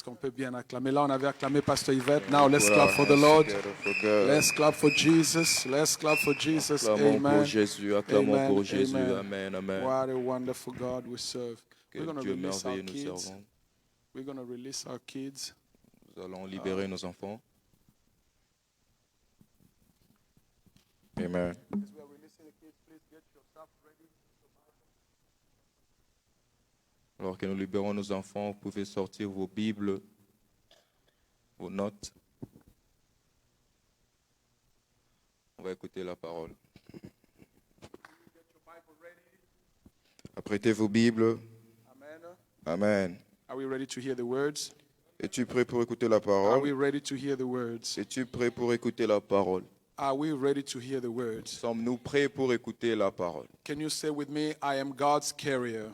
qu'on peut bien acclamer? Là, on avait acclamé Pasteur Yvette. Now, let's clap for the Lord. Let's clap for Jesus. Let's clap for Jesus. Acclamons Amen. pour Jésus, acclamons Amen. pour Jésus. Amen. Amen, amen. What a wonderful God we serve. We're Quel going to Dieu release our merveilleux nous kids. servons. We're going to release our kids. Nous allons libérer nos enfants. Amen. As we are releasing the kids, please get yourself ready. Alors que nous libérons nos enfants, vous pouvez sortir vos Bibles, vos notes. On va écouter la parole. Apprêtez vos Bibles. Amen. Amen. Are we ready to hear the words? Es-tu prêt pour écouter la Are we parole? ready to hear the words? Es-tu prêt pour écouter la parole? Are we ready to hear the words? Sommes-nous prêts pour écouter la parole? Can you say with me, I am God's carrier?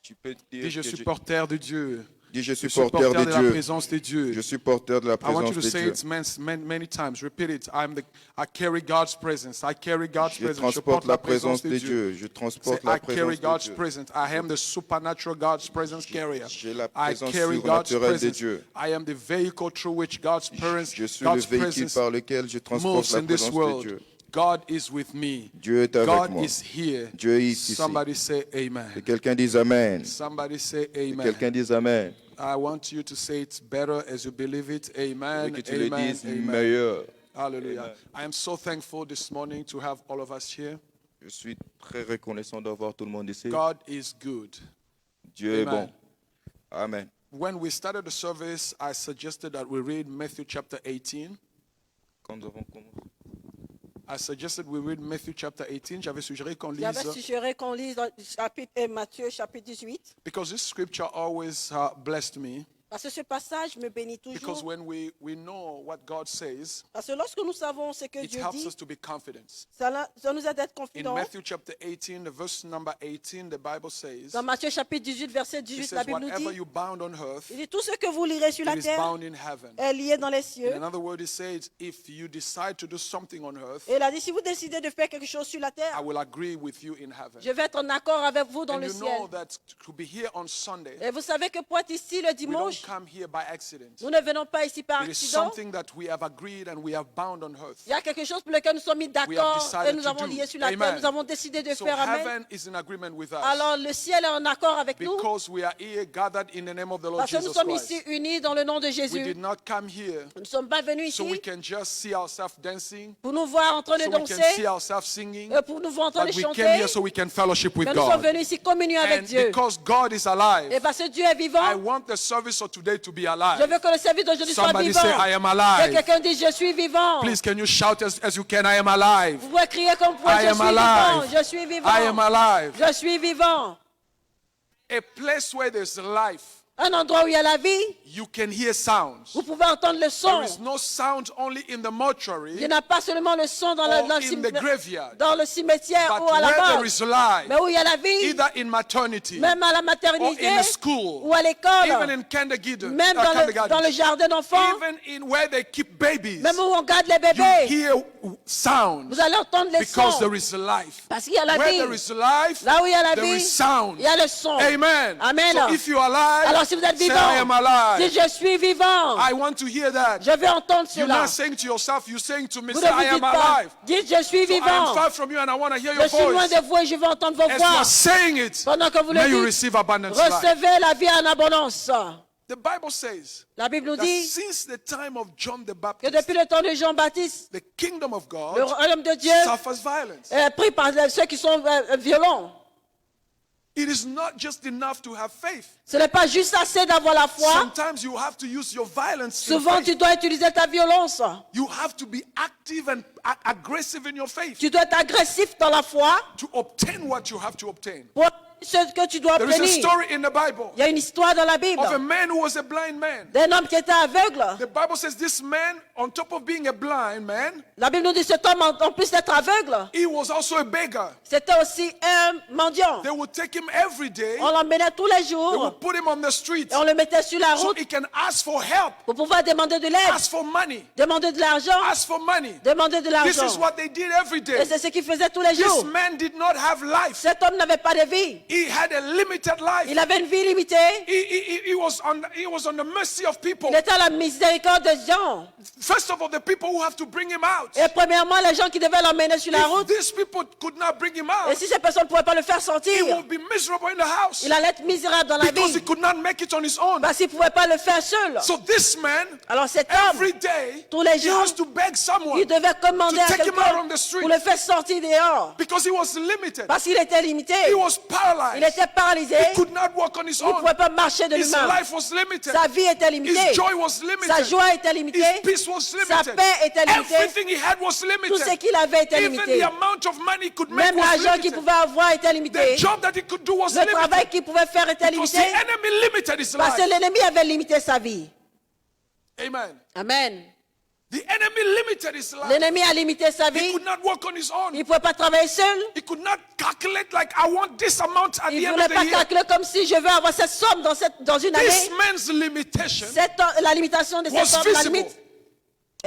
Tu peux dire Dis, je que suis porteur de Dieu. dis, je suis Je suis porteur de de la Dieu. présence de Dieu. Je suis porteur de la I want you présence to de say Dieu. it many times. Repeat it. I carry God's presence. I carry God's Je presence. Je transporte porte la la présence présence de de Dieu. Dieu. Je Say, transporte I la carry présence de God's Dieu. presence. I am the supernatural God's presence carrier. J'ai la I présence carry God's surnaturelle de presence. Dieu. I am the vehicle through which God's Je suis le véhicule presence par lequel je transporte moves la in this présence de world. Dieu. God is with me. Dieu est avec God moi. is here. Dieu est ici. Somebody say Que amen. quelqu'un dise Amen. Somebody say Que amen. quelqu'un dise Amen. I want you to say it better as you believe it. Et Amen. que tu le Amen. dises Amen. meilleur. Hallelujah. Amen. I am so thankful this morning to have all of us here. Je suis très reconnaissant d'avoir tout le monde ici. God is good. Dieu est Amen. bon. Amen. When we started the service, I suggested that we read Matthew chapter 18. Quand nous avons commencé, I suggested we read Matthew chapter 18. J'avais suggéré qu'on lise, J'avais suggéré qu'on lise dans Matthieu chapitre 18, because this scripture always blessed me. parce que ce passage me bénit Because toujours. when we know what God says, Parce que lorsque nous savons ce que it Dieu helps dit, us to be confident. ça nous aide d'être In confidents. Matthew chapter 18, the verse number 18, the Bible says, Dans Matthieu chapitre 18, verset it 18, la says, Bible nous whatever dit, you bound on earth, il dit tout ce que vous lirez sur la it is terre bound in heaven. est lié dans les In cieux. another word, it says, if you decide to do something on earth, Et il a dit, si vous décidez de faire quelque chose sur la I terre, will agree with you in heaven. je vais être en accord avec vous dans And le you ciel. know that to be here on Sunday, Et vous savez que pour être ici le we don't dimanche, come here by accident. nous ne venons pas ici par It is accident. something that we have agreed and we have bound on earth. Il y a quelque chose pour lequel nous sommes mis We have d'accord decided et nous to avons do. lié sur la terre. Amen. Nous avons décidé de So faire amen. heaven is in agreement with us. Alors le ciel est en accord avec nous Because we are here gathered in the name of the Lord parce que nous Jesus sommes Christ. ici unis dans le nom de We Jésus. did not come here Nous ne sommes pas venus so we ici can just see ourselves dancing, pour nous voir en train de so we can see danser, ourselves singing, pour nous voir en train de but we came chanter. here so we can fellowship with Mais nous sommes God. venus ici communier avec And Dieu. because God is Et alive, parce que Dieu est I vivant, want the service of today to be je alive. veux que le service d'aujourd'hui soit Somebody vivant. say, I am Que alive. quelqu'un dise, je suis vivant. Please, can you shout as you can, I am alive. Vous pouvez crier comme vous, I je am suis vivant. alive. Je suis vivant. I am alive. Je suis vivant. A place where there's life, Un endroit où il y a la vie, you can hear sounds. vous pouvez entendre le There son. is no sound only in the Il mortuary n'y a pas seulement le son dans, or in the le graveyard, dans le cimetière but ou à la where there mort, is life, mais où il y a la vie, either in maternity même à la or maternité in a school, ou à even l'école, in kindergarten, même dans le jardin d'enfants, even in where they keep babies, même où on garde les you bébés, hear sounds vous allez entendre les because sons. there is life. Parce qu'il y a la Where vie. there is life, Là où il y a la there vie, is sound. il y a le son. Amen. Amen. So if you are alive, Alors si vous êtes say, vivant, I am alive. si je suis vivant, I want to hear that. je veux entendre You're cela. not saying to yourself, you're saying to me, Vous say, ne I vous am dites pas, alive. dites je suis So I am vivant. far from you and I want to hear Je your suis loin voice. de vous et je veux entendre vos As you are voix. saying it, Pendant que vous may you le dites, receive abundant life. recevez la vie en abondance. The Bible says La Bible nous that dit since the time of John the que Baptist, depuis le temps de Jean-Baptiste, the kingdom of le God royaume de Dieu suffers violence. est pris par ceux qui sont violents. It is not just enough to have faith. Ce n'est pas juste assez d'avoir la foi. Sometimes you have to use your violence. in Souvent, faith. tu dois utiliser ta violence. You have to be active and aggressive in your faith Tu dois être agressif dans la foi to obtain what you have to obtain. pour ce que tu dois There is a obtenir. story in the Bible Il y a une histoire dans la Bible of a man who was a blind man. d'un homme qui était aveugle. The Bible says this man, on top of being a blind man, La Bible nous dit cet homme, en plus d'être aveugle, he was also a beggar. c'était aussi un mendiant. They would take him every day. On l'emmenait tous les They jours would put him on the street et on le mettait sur la so route he can ask for help, pour pouvoir demander de l'aide, ask for money, demander de l'argent, ask for money. demander de This is l'argent. what they did every Et day. c'est ce qu'il faisait tous les This jours. man did not have life. Cet homme n'avait pas de vie. He had a limited life. Il avait une vie limitée. He was on the mercy of people. Il était à la miséricorde des gens. First of all, the people who have to bring him out. Et premièrement, les gens qui devaient l'emmener sur la If route. these people could not bring him Et out, si ces personnes ne pouvaient pas le faire he sortir, would be miserable in the house il allait être misérable dans la because he vie. could not make it on his own. Parce qu'il ne pouvait pas le faire seul. So this man, Alors cet homme, every day, tous les he jours, has to beg someone il devait commander to à take him out quelqu'un on the street pour le faire sortir dehors. because he was limited. Parce qu'il était limité. He was Il paralyzed. était paralysé. He could not walk on his Il ne own. pouvait pas marcher de His lui-même. life was limited. Sa vie était His limitée. joy was Sa limited. joie était limitée. His peace was Sa limited. paix était limitée. Everything he had was Tout ce limited. qu'il avait était Even limité. the amount of money he could make Même was l'argent qu'il limited. pouvait avoir était The limité. job that he could do was Le travail limited. qu'il pouvait faire était Because limité. the enemy limited his Parce que life. l'ennemi avait limité sa vie. Amen. Amen. The enemy limited his life. L'ennemi a limité sa He vie. could not work on his own. Il ne pouvait pas travailler seul. He could not calculate like I want this amount at Il the ne end voulait of the pas year. calculer comme si je veux avoir cette somme dans une année. This man's limitation La limitation de was cet homme, la visible. limite,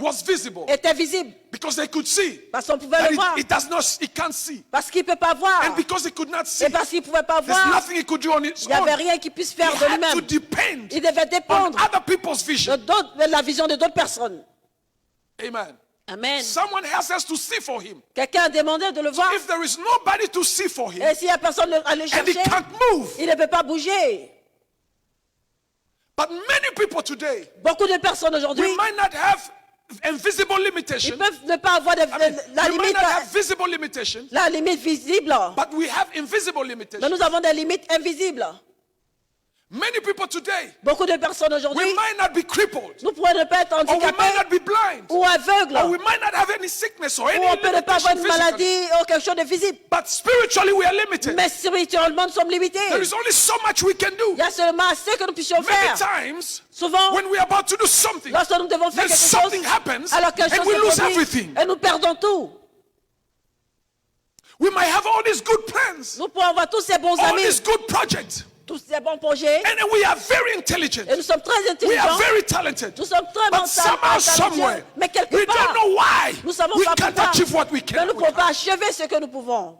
Was visible était visible. because they could see Parce qu'on pouvait that le voir. he can't see. Parce qu'il ne peut pas voir. And because he could not see, Et parce qu'il ne pouvait pas there's voir. nothing he could do on his Il n'y avait own. rien qu'il puisse He faire de had to lui-même. depend Il devait on dépendre other people's vision. de la vision de d'autres personnes. Amen. Amen. Someone else has to see for him. Quelqu'un a demandé de le voir. If there is nobody to see for him Et s'il n'y a personne à le and he chercher, can't move, il ne peut pas bouger. but many people today, Beaucoup de personnes aujourd'hui, we might not have invisible ils limitation. peuvent ne pas avoir I mean, la we might limite, not have visible limitation, la limite visible. but we have invisible Mais limitation. nous avons des limites invisibles. Many people today, Beaucoup de personnes aujourd'hui, we might not be crippled, nous pourrions ne pas être or we might handicapés not be blind, ou aveugles, or we might not have any sickness or ou any on peut ne pas avoir limitation une physically. maladie ou quelque chose de visible. But spiritually we are limited. Mais spirituellement, nous sommes limités. There is only so much we can do. Il y a seulement assez que nous puissions Many faire. times, Souvent, when we are about to do something, lorsque nous devons faire then quelque something chose, happens alors quelque and chose we se lose produit everything. et nous perdons tout. We might have all these good plans, Nous pouvons avoir tous ces bons all amis, these good projects, tous ces bons projets, and then we are very intelligent. et nous sommes très We are intelligents, very talented. nous sommes très But somehow, somewhere, talentueux, mais quelque we don't part, know why nous savons we pas can't pourquoi, achieve what we mais nous ne can. pouvons pas achever ce que nous pouvons.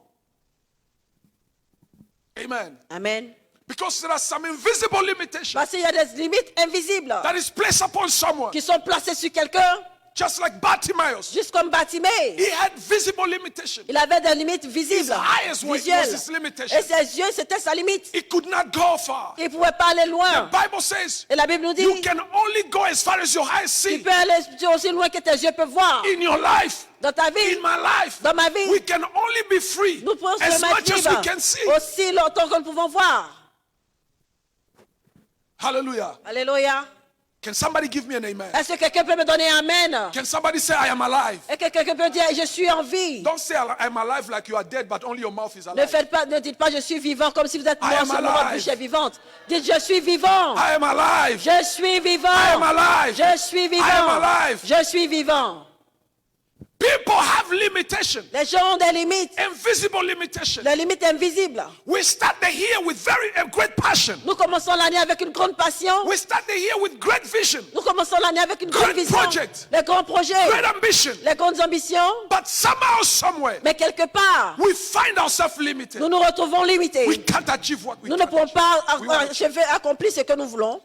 Amen. Amen. Because there are some invisible limitations Parce qu'il y a des limites invisibles that is placed upon someone. qui sont placées sur quelqu'un, Just like Bartimaeus, juste comme Bartimée. he had visible limitations. Il avait des limites visibles, His eyes was visuelles. his limitation. Et ses yeux, c'était sa limite. He could not go far. Il ne pouvait pas aller The loin. Bible says Et la Bible nous dit, you can only go as far as your eyes tu see. peux aller aussi loin que tes yeux peuvent voir. In your life, Dans ta vie, in my life, dans ma vie, we can only be free nous pouvons as se much mettre as we libres can see. aussi longtemps que nous pouvons voir. Hallelujah. Alléluia. Can somebody give me an amen? Est-ce que quelqu'un peut me donner un amen? Can somebody say I am alive? Est-ce que quelqu'un peut dire je suis en vie? Don't say I am alive like you are dead, but only your mouth is Ne alive. ne dites pas je suis vivant comme si vous êtes I mort am sur votre alive. bouche est vivante. Dites je suis vivant. I am alive. Je suis vivant. I am alive. Je suis vivant. I am alive. Je suis vivant. People have limitations, Les gens ont des limites, invisible limitations. des limites invisibles. We start the year with great passion. Nous commençons l'année avec une grande passion. We start the year with great vision, Nous commençons l'année avec une grande Great vision. project. Les grands projets, great ambition. les grandes ambitions. But somehow, somewhere, Mais quelque part, we find ourselves limited. nous nous retrouvons limités. We can't achieve what we Nous ne can pouvons achieve. pas We want to- achever, accomplir ce que nous voulons.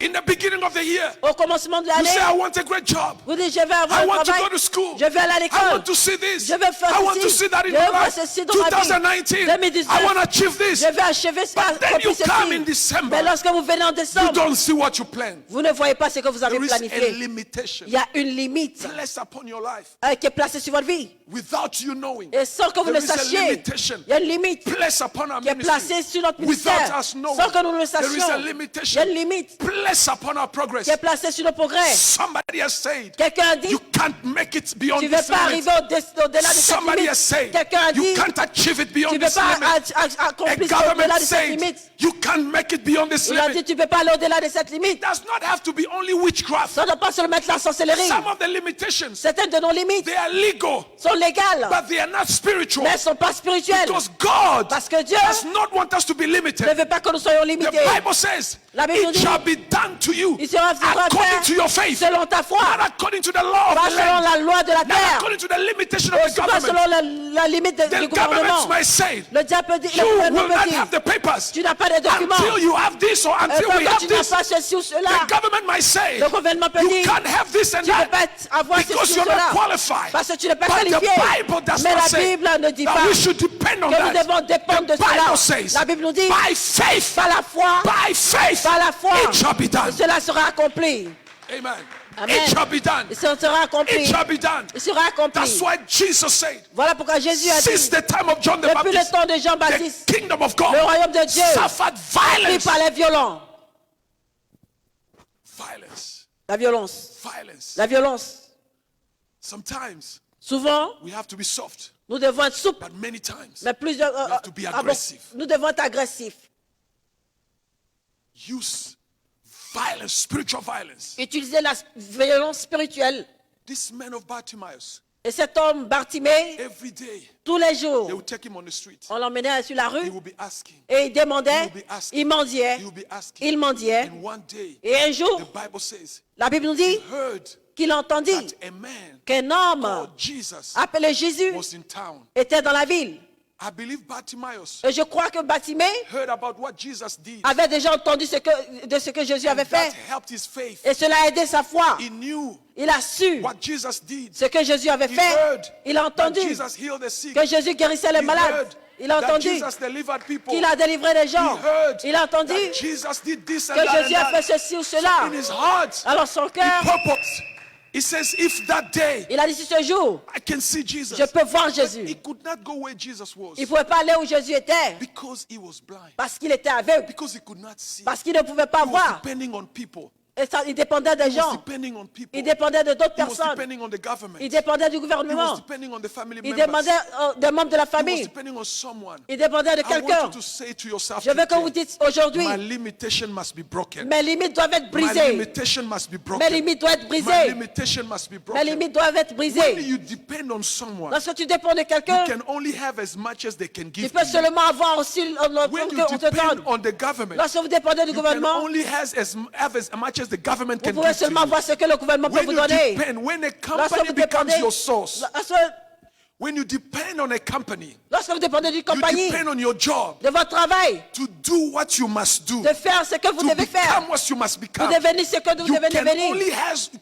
In the beginning of the year, Au commencement de you l'année, say, I want a great job. vous dites, je vais avoir I un want to travail, go to school. je vais aller à I l'école, want to see this. je vais faire I want to ceci, see that in je my vais voir life. ceci dans ma vie. 2019, 2019, I want to achieve this. je vais achever ça, But then accomplir you come in ceci. December, Mais lorsque vous venez en you décembre, don't see what you planned. vous ne voyez pas ce que vous avez There is a planifié. limitation Il y a une limite placed upon your life qui est placée sur votre vie. without you knowing. Et sans que vous There le is a sachiez, limitation il y a une limite placed upon our qui est placée ministry sur notre ministère. without us knowing. Sans que nous le There is a sachions, il y limitation a une limite placed upon our progress. qui est placée sur nos progrès. Somebody has said Quelqu'un a dit, you can't make it beyond tu ne veux this pas limit. arriver au-delà de cette Somebody has limite. said Quelqu'un a you dit, can't achieve it tu beyond ne peux this pas limit. A accomplir au-delà government de cette said limite. you can't make it beyond this Il a dit, limit. tu ne peux pas aller au-delà de cette limite. It does not have to be only witchcraft. Ça ne doit pas seulement être la sorcellerie. Some of the limitations, Certaines de nos limites they are legal, sont légales, but they are not spiritual. mais elles ne sont pas spirituelles. Because God Parce que Dieu does not want us to be ne limited. veut pas que nous soyons The limités. Bible says La Bible nous it dit, shall be done done to you Il sera according to your faith, selon ta foi, not according to the law pas of the selon land, la loi de la not terre, according to the limitation of the aussi pas government. selon la limite The du government gouvernement. might say, Le diable peut dire, you le will gouvernement not peut dire, have the papers tu n'as pas de documents. until you have this or until we Quand have tu n'as this. pas ceci ou cela, The government might say, le gouvernement peut you dire, can't have this and tu ne peux that pas avoir ceci because ou you're not cela, qualified. parce que tu n'es pas But the qualifié. Bible does Mais not la say Bible ne dit that pas we should depend on que nous that. devons dépendre The de cela. Bible says, La Bible nous dit, by faith, par la foi, by faith, par la foi, it shall be done. cela sera accompli. Amen. Amen. It shall be done. Et ça sera accompli. It shall be done. Il sera accompli. That's why Jesus said, Voilà pourquoi Jésus a since dit, the time of John the depuis le Baptist, temps de the Jean-Baptiste, kingdom of God le royaume de Dieu suffered pris violence. par les violents. Violence. La violence. Violence. La violence. Sometimes Souvent, we have to be soft, nous devons être souples, but many times mais plusieurs, we have to be aggressive. nous devons être agressifs. Use violence, spiritual violence. Utiliser la violence spirituelle. This man of Bartimaeus, Et cet homme, Bartimée, every day, tous les they will jours, take him on the street. on l'emmenait sur la He rue will be asking. et il demandait, He will be asking. il mendiait, He will be asking. il mendiait. And one day, Et un jour, the Bible says, la Bible nous dit heard qu'il entendit that a man qu'un homme called Jesus appelé Jésus was in town. était dans la ville. I believe Bartimaeus Et je crois que Bartimée heard about what Jesus did. avait déjà entendu de ce que Jésus avait And that fait. helped his faith. Et cela a aidé sa foi. He knew Il a su what Jesus did. ce que Jésus avait He fait. heard Il a that entendu Jesus healed the sick. que Jésus guérissait les He malades. heard Il a that entendu Jesus delivered people. qu'il a délivré les gens. He heard Il a entendu that Jesus did this and que that Jésus and a fait that. ceci ou cela. In his heart, Alors son he cœur, purposed. He says, if that day il a dit, si ce jour, I can see Jesus, je peux voir but Jésus. he could not go where Jesus was Il ne pouvait pas aller où Jésus était because he was blind, parce qu'il était aveugle, because he could not see. parce qu'il ne pouvait pas He was voir. depending on people. Et ça, il dépendait des He was gens. depending on people. Il dépendait de d'autres He was personnes. depending on the government. Il dépendait du He was gouvernement. depending on the family Il members. dépendait des membres de la He was famille. depending on someone. Il dépendait de I want quelqu'un. you to say to yourself Je veux que vous today, dites aujourd'hui, my limitation must be broken. mes limites doivent être My brisées. limitation must be Mes broken. limites doivent être My brisées. limitation must be Mes broken. limites doivent être When brisées. you depend on someone, Lorsque tu dépends de you quelqu'un, can only have as much as they can tu give peux to you. seulement avoir aussi le When que you on te depend donne. on the government, Lorsque vous dépendez du you can gouvernement, only have as much as the government vous can pouvez give to seulement you. avoir ce que le gouvernement peut When vous you donner. depend, when a Lorsque company vous becomes dépendez, your source, when you depend on a company, lorsque vous dépendez d'une you compagnie, depend on your job de votre travail, to do what you must do, de faire ce que vous to devez faire, become what you must vous become. devenez ce que vous You devez can devenir. only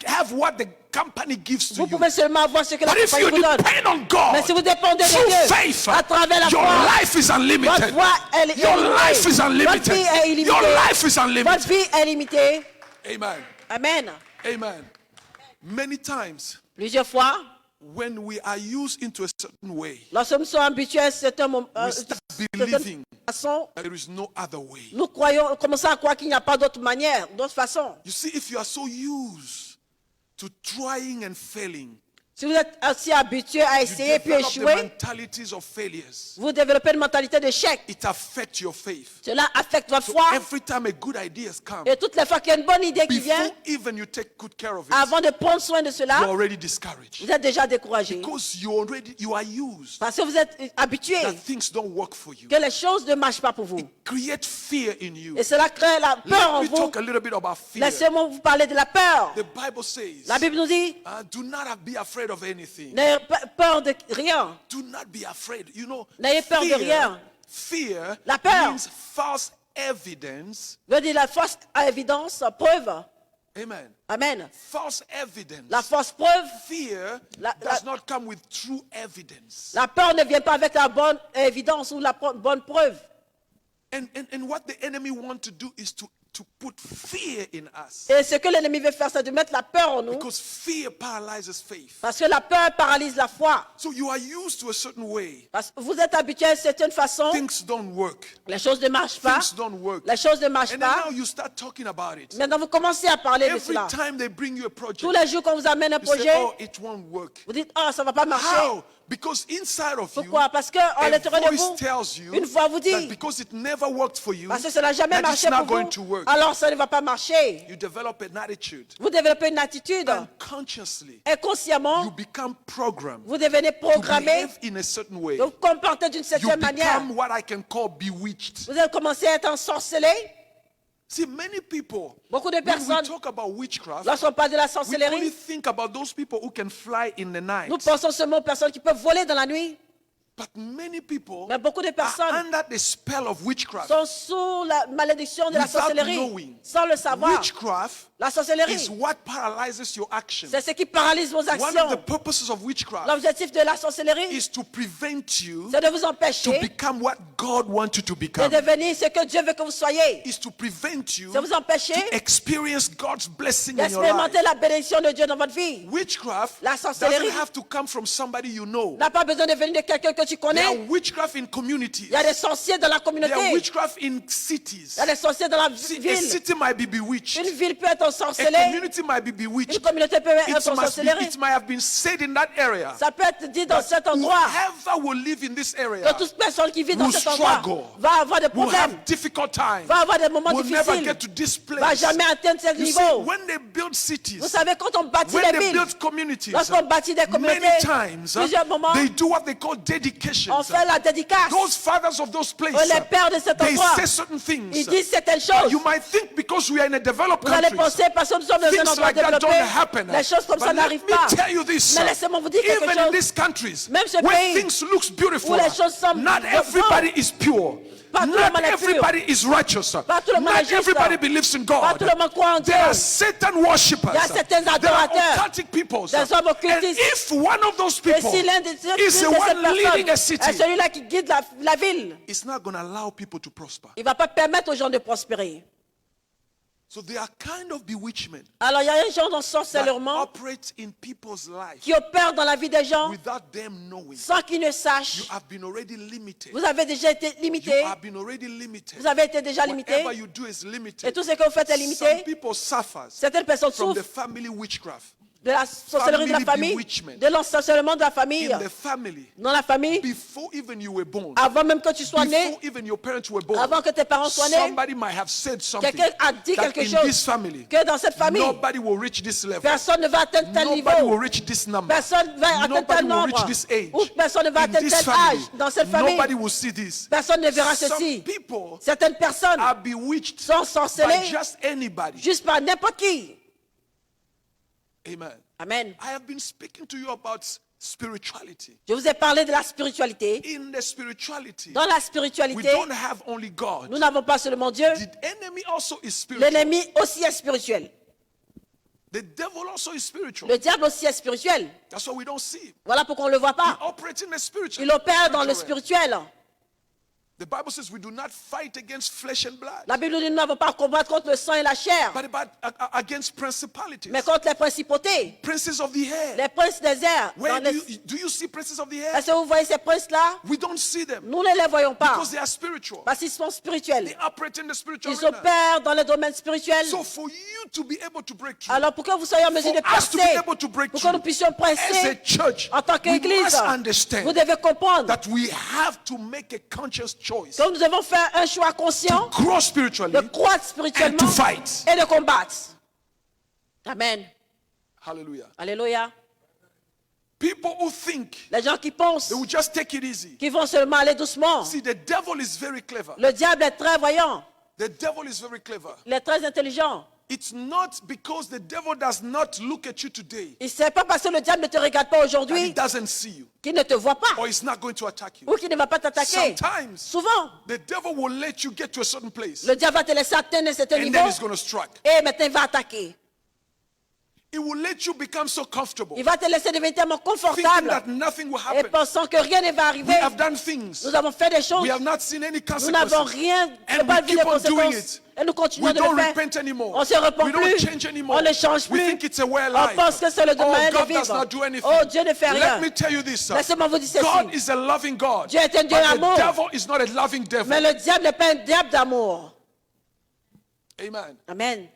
have what the company gives to Vous you. pouvez seulement avoir ce que la But if compagnie you vous donne. depend on God Mais si vous dépendez de through Dieu, faith, à travers la your foi, life is votre unlimited. voix elle est Your illimitée. life is Votre unlimited. vie est illimitée. Your life is Votre unlimited. vie est limitée. Amen. Amen. Amen. Many times Plusieurs fois, when we are used into a certain way, lorsque nous sommes habitués à certaines we start believing façons, that there is no other way. nous commençons à croire qu'il n'y a pas d'autre manière, d'autre façon. You see, if you are so used to trying and failing, Si vous êtes aussi habitué à you essayer puis develop the échouer, mentalities of failures. vous développez une mentalité d'échec. It affects your faith. Cela affecte votre So foi. every time a good idea has come, Et toutes les fois qu'il y a une bonne idée qui vient, before even you take good care of it, avant de prendre soin de you're cela, already discouraged. vous êtes déjà découragé. Because you are used Parce que vous êtes habitué that things don't work for you. que les choses ne marchent pas pour vous. Create fear in you. Et cela crée la peur en Let me vous. talk a little bit about fear. Laissez-moi vous parler de la peur. The Bible says, La Bible nous dit, do not be afraid of anything. n'ayez pas peur de rien. Do not be afraid. You know, N'ayez peur de rien. fear La peur means false evidence. veut dire la fausse évidence, preuve. Amen. Amen. False evidence. La fausse preuve, Fear La- does not come with true evidence. la peur ne vient pas avec la bonne évidence ou la bonne preuve. And what the enemy wants to do is to put fear in us. Et ce que l'ennemi veut faire, c'est de mettre la peur en nous. Because fear paralyzes faith. Parce que la peur paralyse la foi. So you are used to a certain way. Parce que vous êtes habitué à une certaine façon, Things don't work. les choses ne marchent pas. Things don't work. Les choses ne marchent And then pas. now you start talking about it. Maintenant, vous commencez à parler de Every cela. time they bring you a project, Tous les jours qu'on vous amène un you say, projet, oh, it won't work. vous dites, oh, ça ne va pas marcher. How? Because inside of you, Pourquoi? Parce qu'à a l'intérieur de voice vous, tells you une voix vous that dit, because it never worked for you, parce que ça n'a jamais that marché it's not pour going vous, to work. alors ça ne va pas marcher. You develop an attitude. Vous développez une attitude. Unconsciously, you Inconsciemment, become programmed vous devenez to programmé behave in a certain way. de vous comporter d'une You certaine manière. become what I can call bewitched. Vous allez commencer à être ensorcelé. See, many people, Beaucoup de when we personnes, talk about witchcraft, lorsqu'on parle de la we only sorcellerie, think about those people who can fly in the night. nous pensons seulement aux personnes qui peuvent voler dans la nuit. But many people Mais beaucoup de are personnes under the spell of witchcraft. sont sous la malédiction de la Without sorcellerie, knowing. sans le savoir. Witchcraft La is sorcellerie, what paralyzes your action. c'est ce qui paralyse vos One of the actions. purposes of witchcraft L'objectif de la sorcellerie, is to prevent you c'est de vous to empêcher become what God wants you to de become. devenir ce que Dieu veut que vous soyez. Is to prevent you C'est vous empêcher to experience God's blessing in your life. d'expérimenter la bénédiction de Dieu dans votre vie. Witchcraft La sorcellerie doesn't have to come from somebody you know. n'a pas besoin de venir de quelqu'un que tu There are connais. witchcraft in communities. Il y a des sorciers dans la communauté. There are Il witchcraft in cities. y a des sorciers dans la See, a ville. city might be bewitched. Une ville peut être A ensorcelée. community might be Une bewitched. communauté peut être ensorcelée. It might have been said in that area Ça peut être dit dans that cet endroit whoever will live in this que area toute personne qui vit dans will cet endroit struggle, va avoir des will problèmes, have difficult times, va avoir des moments will never difficiles, get to this va place. jamais atteindre ce You see, niveau. when they build cities, Vous savez, quand on bâtit when les they villes, build communities, lorsqu'on bâtit des communautés, many times plusieurs moments, they do what they call dedications. on fait la dédicace. Those fathers of those places, Les pères de cet they endroit, say certain things. ils disent certaines choses. You might think because we are in a developed Vous allez country, penser, parce que nous sommes dans un things endroit like that développé, don't happen. les choses comme But ça let n'arrivent me pas. tell you this, Mais laissez-moi vous dire quelque even in chose. these countries, Même ce where pays things looks beautiful, où les choses semblent not everybody is pure. Pas tout le Not monde est pur. everybody is righteous. Pas tout le monde est Not juste. everybody believes in Pas God. tout le monde croit en Dieu. There are Satan worshippers. Il y a certains There are adorateurs. occultic peoples. Des hommes And occultistes. if one of those Et people si l'un de is the ces one leading a personnes city, est celui-là qui guide la ville, it's not going to allow people to prosper. il ne va pas permettre aux gens de prospérer. So there are kind of bewitchment Alors il y a un genre that d'ensorcellement operates in people's life qui opère dans la vie des gens without them knowing. sans qu'ils ne You sachent. have been already limited. Vous avez déjà été You limité. have been already limited. Vous avez été déjà limité. Whatever you do is Et limited. tout ce que vous faites est Some limité. people suffer Certaines personnes from the souffrent family witchcraft. de la sorcellerie de la family famille, bewitchment. de l'ensorcellement de la famille. In the family, Dans la famille, before even you were born, avant même que tu sois né, before even your parents were born, avant que tes parents soient nés, somebody might have said something quelqu'un a dit that quelque in chose this family, que dans cette famille, nobody will reach this level. personne ne va atteindre tel Nobody will niveau, reach this number. personne ne va atteindre Nobody tel will nombre, reach this age. ou personne ne va In atteindre this tel family, âge. Dans cette famille, nobody will see this. personne ne verra Some ceci. people Certaines personnes are bewitched sont by sorcelées just anybody. juste par n'importe qui. Amen. Amen. I have been speaking to you about spirituality. Je vous ai parlé de la spiritualité. In the spirituality, Dans la we spiritualité, don't have only God. nous n'avons pas seulement Dieu. The enemy also is spiritual. L'ennemi aussi est spirituel. The devil also is spiritual. Le diable aussi est spirituel. That's why we don't see. Voilà pourquoi on ne le voit He pas. operates in the spiritual. Il opère dans le realm. spirituel. The Bible says we do not fight against flesh and blood, La Bible dit nous n'avons pas à combattre contre le sang et la chair, but against principalities, mais contre les principautés, princes of the air. les princes des airs. Where Dans do les- you see princes of the air? Est-ce que vous voyez ces princes-là? We don't see them Nous ne les voyons pas because they are spiritual. parce qu'ils sont spirituels. They operate in the spiritual Ils arena. opèrent dans le domaine spirituel. So for you to be able to break through, Alors pour que vous soyez en mesure de for us to be percer, able to break pour que nous through, puissions as a presser church, en tant we qu'Église, must understand vous devez comprendre that we have to make a conscious choice que nous devons faire un choix conscient to grow spiritually de croître and spirituellement to fight. et de combattre. Amen. Hallelujah. Alléluia. People who think Les gens qui pensent they will just take it easy. qu'ils vont seulement aller doucement. See, the devil is very clever. Le diable est très voyant. The devil is very clever. Il est très intelligent. It's not because the devil does not look at you today Il ne sait pas parce que le diable ne te regarde pas that he aujourd'hui doesn't see you qu'il ne te voit pas or he's not going to attack you. ou qu'il ne va pas t'attaquer. Sometimes Souvent, the devil will let you get to a certain place le diable va te laisser atteindre un certain and niveau then he's going to strike. et maintenant il va attaquer. It will let you become so comfortable, Il va te laisser devenir tellement thinking confortable that nothing will et happen. pensant que rien ne va We arriver. have done things. Nous avons fait des choses. We have not seen any Nous n'avons consequences. rien, And pas we vu les keep on doing conséquences. it. Et nous continuons We de le don't faire. repent anymore. On ne se repent We don't plus. change anymore. On ne change We plus. think it's a way of On life. pense que c'est le domaine Oh, de God does not do vivre. anything. Oh, Dieu ne fait rien. Let me tell you this, sir. Laissez-moi vous dire God ceci. is a loving God. Dieu est un Dieu But the d'amour. devil is not a loving devil. Mais le diable n'est pas un diable d'amour. Amen. Amen.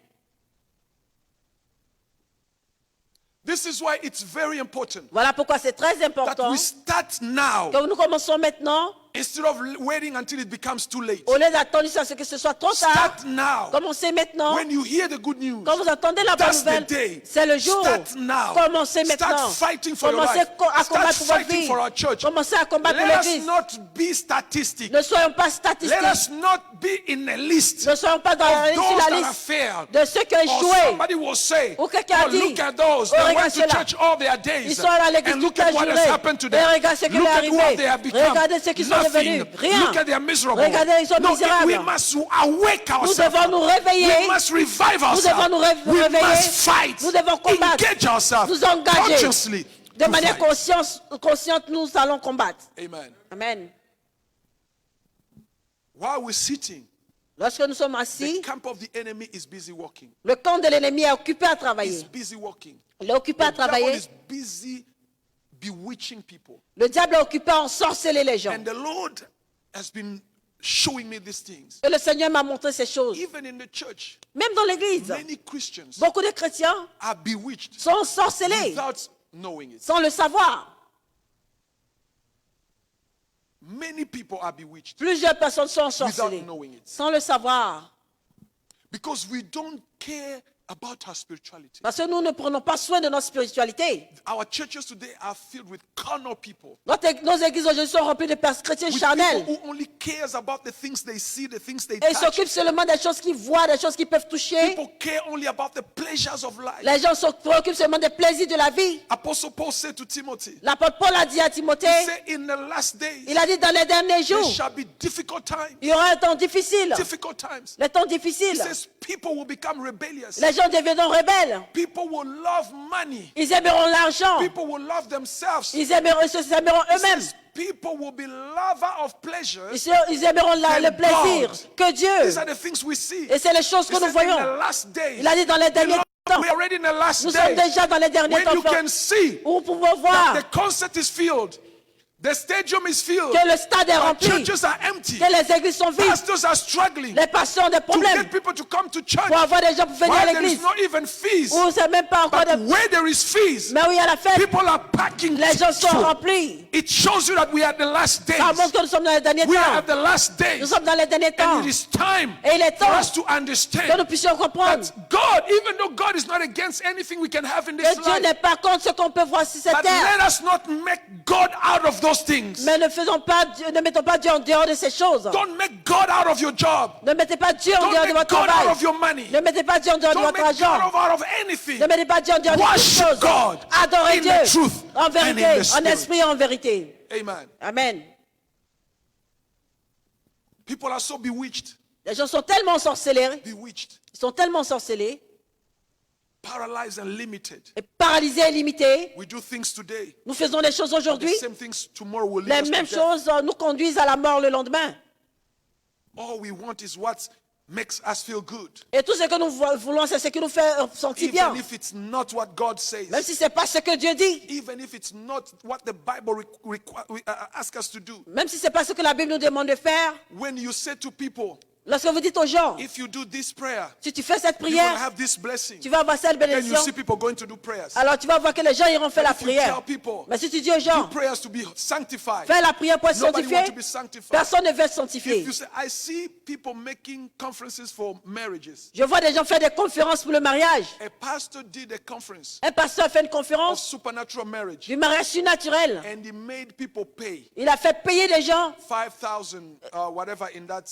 This is why it's very important Voilà pourquoi c'est très that important we start now que nous commençons maintenant Instead of waiting until it becomes too late. Au lieu d'attendre jusqu'à ce que ce soit trop tard, Start now. commencez maintenant. When you hear the good news, Quand vous entendez la bonne that's the nouvelle, day. c'est le jour. Start now. Commencez maintenant. Start fighting for your Commencez life. à Start combattre pour votre fighting vie. for our church. Commencez à combattre pour Let us l'église. not be statistics. Ne soyons pas Let statistiques. us not be in a list Ne soyons pas dans of la, sur those la that have liste failed. de ceux qui ont Or échoué. somebody will say, Ou quelqu'un a oh, dit, look at those. oh, They regarde went to cela. church all their Ils days. sont à l'église And toute look la at what has journée. happened to Et them. regarde ce qui Look leur est at what arrivé. they have become. Regardez ce qu'ils sont Nothing. devenus. Rien. Look at their miserable. Regardez, ils sont No, misérables. we must awake Nous ourselves. devons nous réveiller. We must revive Nous devons nous ourselves. We réveiller. must fight. Nous devons combattre. Engage ourselves. Nous engager. Consciously. De to manière fight. consciente, nous allons combattre. Amen. Amen. While we're sitting, Lorsque nous sommes the assis, camp of the enemy is busy working. le camp de l'ennemi est occupé à He's travailler. busy working. Il est occupé à The devil travailler. is busy bewitching people. Le diable est occupé à ensorceler les gens. And the Lord has been showing me these things. Et le Seigneur m'a montré ces choses. Even in the church, Même dans l'église, many Christians beaucoup de chrétiens are bewitched sont ensorcelés without knowing it. sans le savoir. Many people are bewitched Plusieurs personnes sont ensorcelées without knowing it. sans le savoir. Because we don't care about our spirituality. Parce que nous ne prenons pas soin de notre spiritualité. Our churches today are filled with carnal people. Nos églises aujourd'hui sont remplies de chrétiens With charnels. people who only cares about the things they see, the things they Et ils touch. s'occupent seulement des choses qu'ils voient, des choses qu'ils peuvent toucher. People care only about the pleasures of life. Les gens se préoccupent seulement des plaisirs de la vie. Apostle Paul said to Timothy, L'apôtre Paul a dit à he Timothée, said, in the last days, il a dit dans les derniers there jours, shall be difficult times. il y aura un temps difficile. Difficult times. Les temps He difficiles. says people will become rebellious. Les gens deviendront rebelles. People will love money. Ils aimeront l'argent. People will love themselves. Ils aimeront He eux-mêmes. says people will be lover of pleasures. Ils aimeront le plaisir que These Dieu. are the things we see. Et c'est les choses He que nous says in voyons. the last days. Il a dit dans les derniers temps. We are already in the last Nous sommes days. déjà dans les derniers When temps. you can see Où nous pouvons voir the concert is filled, the stadium is filled, que le stade est but rempli, churches are empty. que les églises sont vides, Pastors are struggling les pasteurs ont des to problèmes get people to come to church. pour avoir des gens pour venir à While there is l'église. not even fees, Où c'est même pas encore but de... where there is fees, Mais où il y a la fête, people are packing. les gens sont full. remplis. It shows you that we are at the last days. Ça montre que nous sommes dans les derniers We are temps. at the last Nous days. sommes dans les derniers temps. And it is time Et il est for temps us to que nous understand puissions comprendre that God, even though God is not against anything we can have in this que Dieu life, n'est pas contre ce qu'on peut voir sur cette but terre. let us not make God out of those things. Mais ne mettons pas Dieu en dehors de ces choses. Don't make God out of your job. Ne mettez pas Dieu en Don't dehors de make votre God out travail. of your money. Ne mettez pas Dieu en dehors de Don't votre make God argent. out of anything. Ne mettez pas Dieu en dehors de toute Worship chose. God Adorez in Dieu the truth en and vérité, in the en spirit. esprit et en vérité. Amen. Amen. People are so bewitched, Les gens sont tellement ensorcelés, bewitched, ils sont tellement ensorcelés, paralyzed and limited. et paralysés et limités. We do things today. Nous faisons des choses The aujourd'hui. same things tomorrow will lead Les us to mêmes death. choses nous conduisent à la mort le lendemain. All we want is what makes us feel good. Et tout ce que nous voulons, c'est ce qui nous fait sentir bien. Even if it's not what God says. Même si ce n'est pas ce que Dieu dit. Even if it's not what the Bible asks us to do. Même si ce n'est pas ce que la Bible nous demande de faire. When you say to people, Lorsque vous dites aux gens, if you do this prayer, si tu fais cette you're going to prière, have this blessing. tu vas avoir cette Then you bénédiction. see people going to do prayers. Alors tu vas voir que les gens iront faire la If you prière. tell people, Mais si tu dis aux do gens, prayers to be sanctified. fais la prière pour être Nobody sanctifié, wants to be sanctified. personne ne veut être If sanctifié. you say, I see people making conferences for marriages. Je vois des gens faire des conférences pour le mariage. A pastor did a conference Un pasteur fait une of conférence supernatural marriage. du mariage surnaturel. And he made people pay Il a fait payer des gens 5,000, whatever in that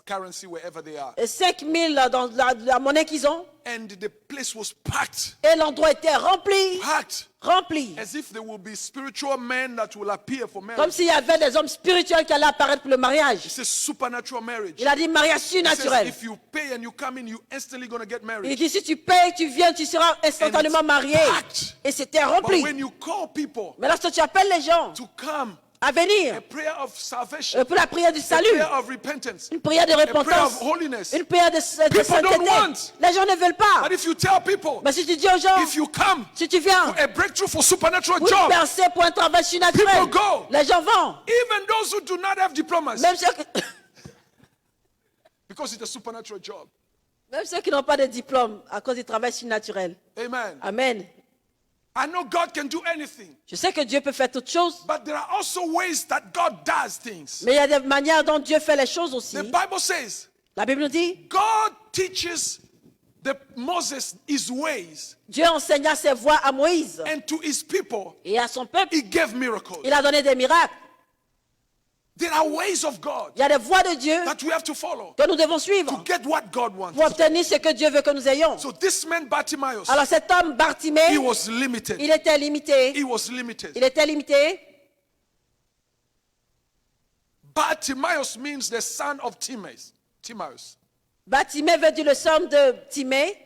currency, wherever they are. 5 000 dans la monnaie qu'ils ont. And the place was packed. Et l'endroit était rempli, Packed. rempli. As if there will be spiritual men that will appear for Comme marriage. s'il y avait des hommes spirituels qui allaient apparaître pour le mariage. It says supernatural marriage. Il a dit mariage It says surnaturel. if you pay and you come in, you instantly going to get Il married. dit si tu payes, tu viens, tu seras instantanément marié. packed. Et c'était But rempli. when you call people Mais lorsque tu appelles les gens to come, à venir a prayer of salvation, pour la prière du a salut, prayer of repentance, une prière de a prayer repentance, of holiness. une prière de People don't sainteté, want. les gens ne veulent pas. But if you tell people, Mais si tu dis aux gens, if you come si tu viens for a breakthrough for supernatural pour job, percer pour un travail surnaturel, people go. les gens vont. Even those who do not have diplomas, Même ceux, que- because it's a supernatural job. même ceux qui n'ont pas de diplôme à cause du travail surnaturel. Amen. Amen. I know God can do anything, Je sais que Dieu peut faire toutes choses, but there are also ways that God does things. mais il y a des manières dont Dieu fait les choses aussi. The Bible says La Bible nous dit, God teaches Moses his ways, Dieu enseigna ses voies à Moïse and to his people et à son peuple, he gave miracles. il a donné des miracles. There are ways of God Il y a des voies de Dieu that we have to follow que nous devons to suivre get what God wants. pour obtenir ce que Dieu veut que nous ayons. So this man Bartimaeus, Alors cet homme he Bartimée, was limited. il était limité. He was limited. Il était limité. Bartimaeus means the son of Timaeus. Bartimée veut dire le son de Timée.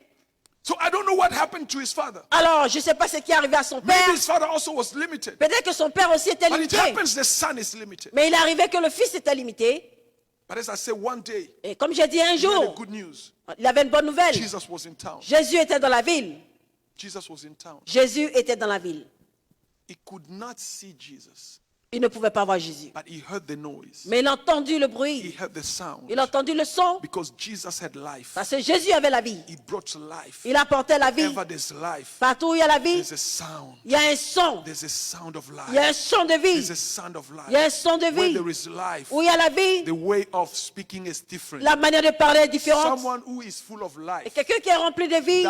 So I don't know what happened to his father. Alors, je ne sais pas ce qui est arrivé à son père. Maybe his father also was limited. Peut-être que son père aussi était But it limité. happens the son is limited. Mais il est arrivé que le fils était limité. But as I say, one day, Et comme j'ai dit un he had a jour, good news. il avait une bonne nouvelle. Jesus was in town. Jésus était dans la ville. Jesus was in town. Jésus était dans la ville. He could not see Jesus, Il ne pouvait pas voir Jésus. but he heard the noise. Mais il a entendu le He bruit. heard the sound. Il a entendu le son. Because Jesus had life. Parce que Jésus avait la vie. He brought life. Il apportait la vie. Wherever there's life, Partout où il y a la vie, there's a sound. il y a un son. There's a sound of Il y a un life. son de vie. There's a sound of Il y a un life. son de Where vie. there is life, Où il y a la vie, the way of speaking is different. la manière de parler est différente. Someone who is full of Et life quelqu'un qui est rempli de vie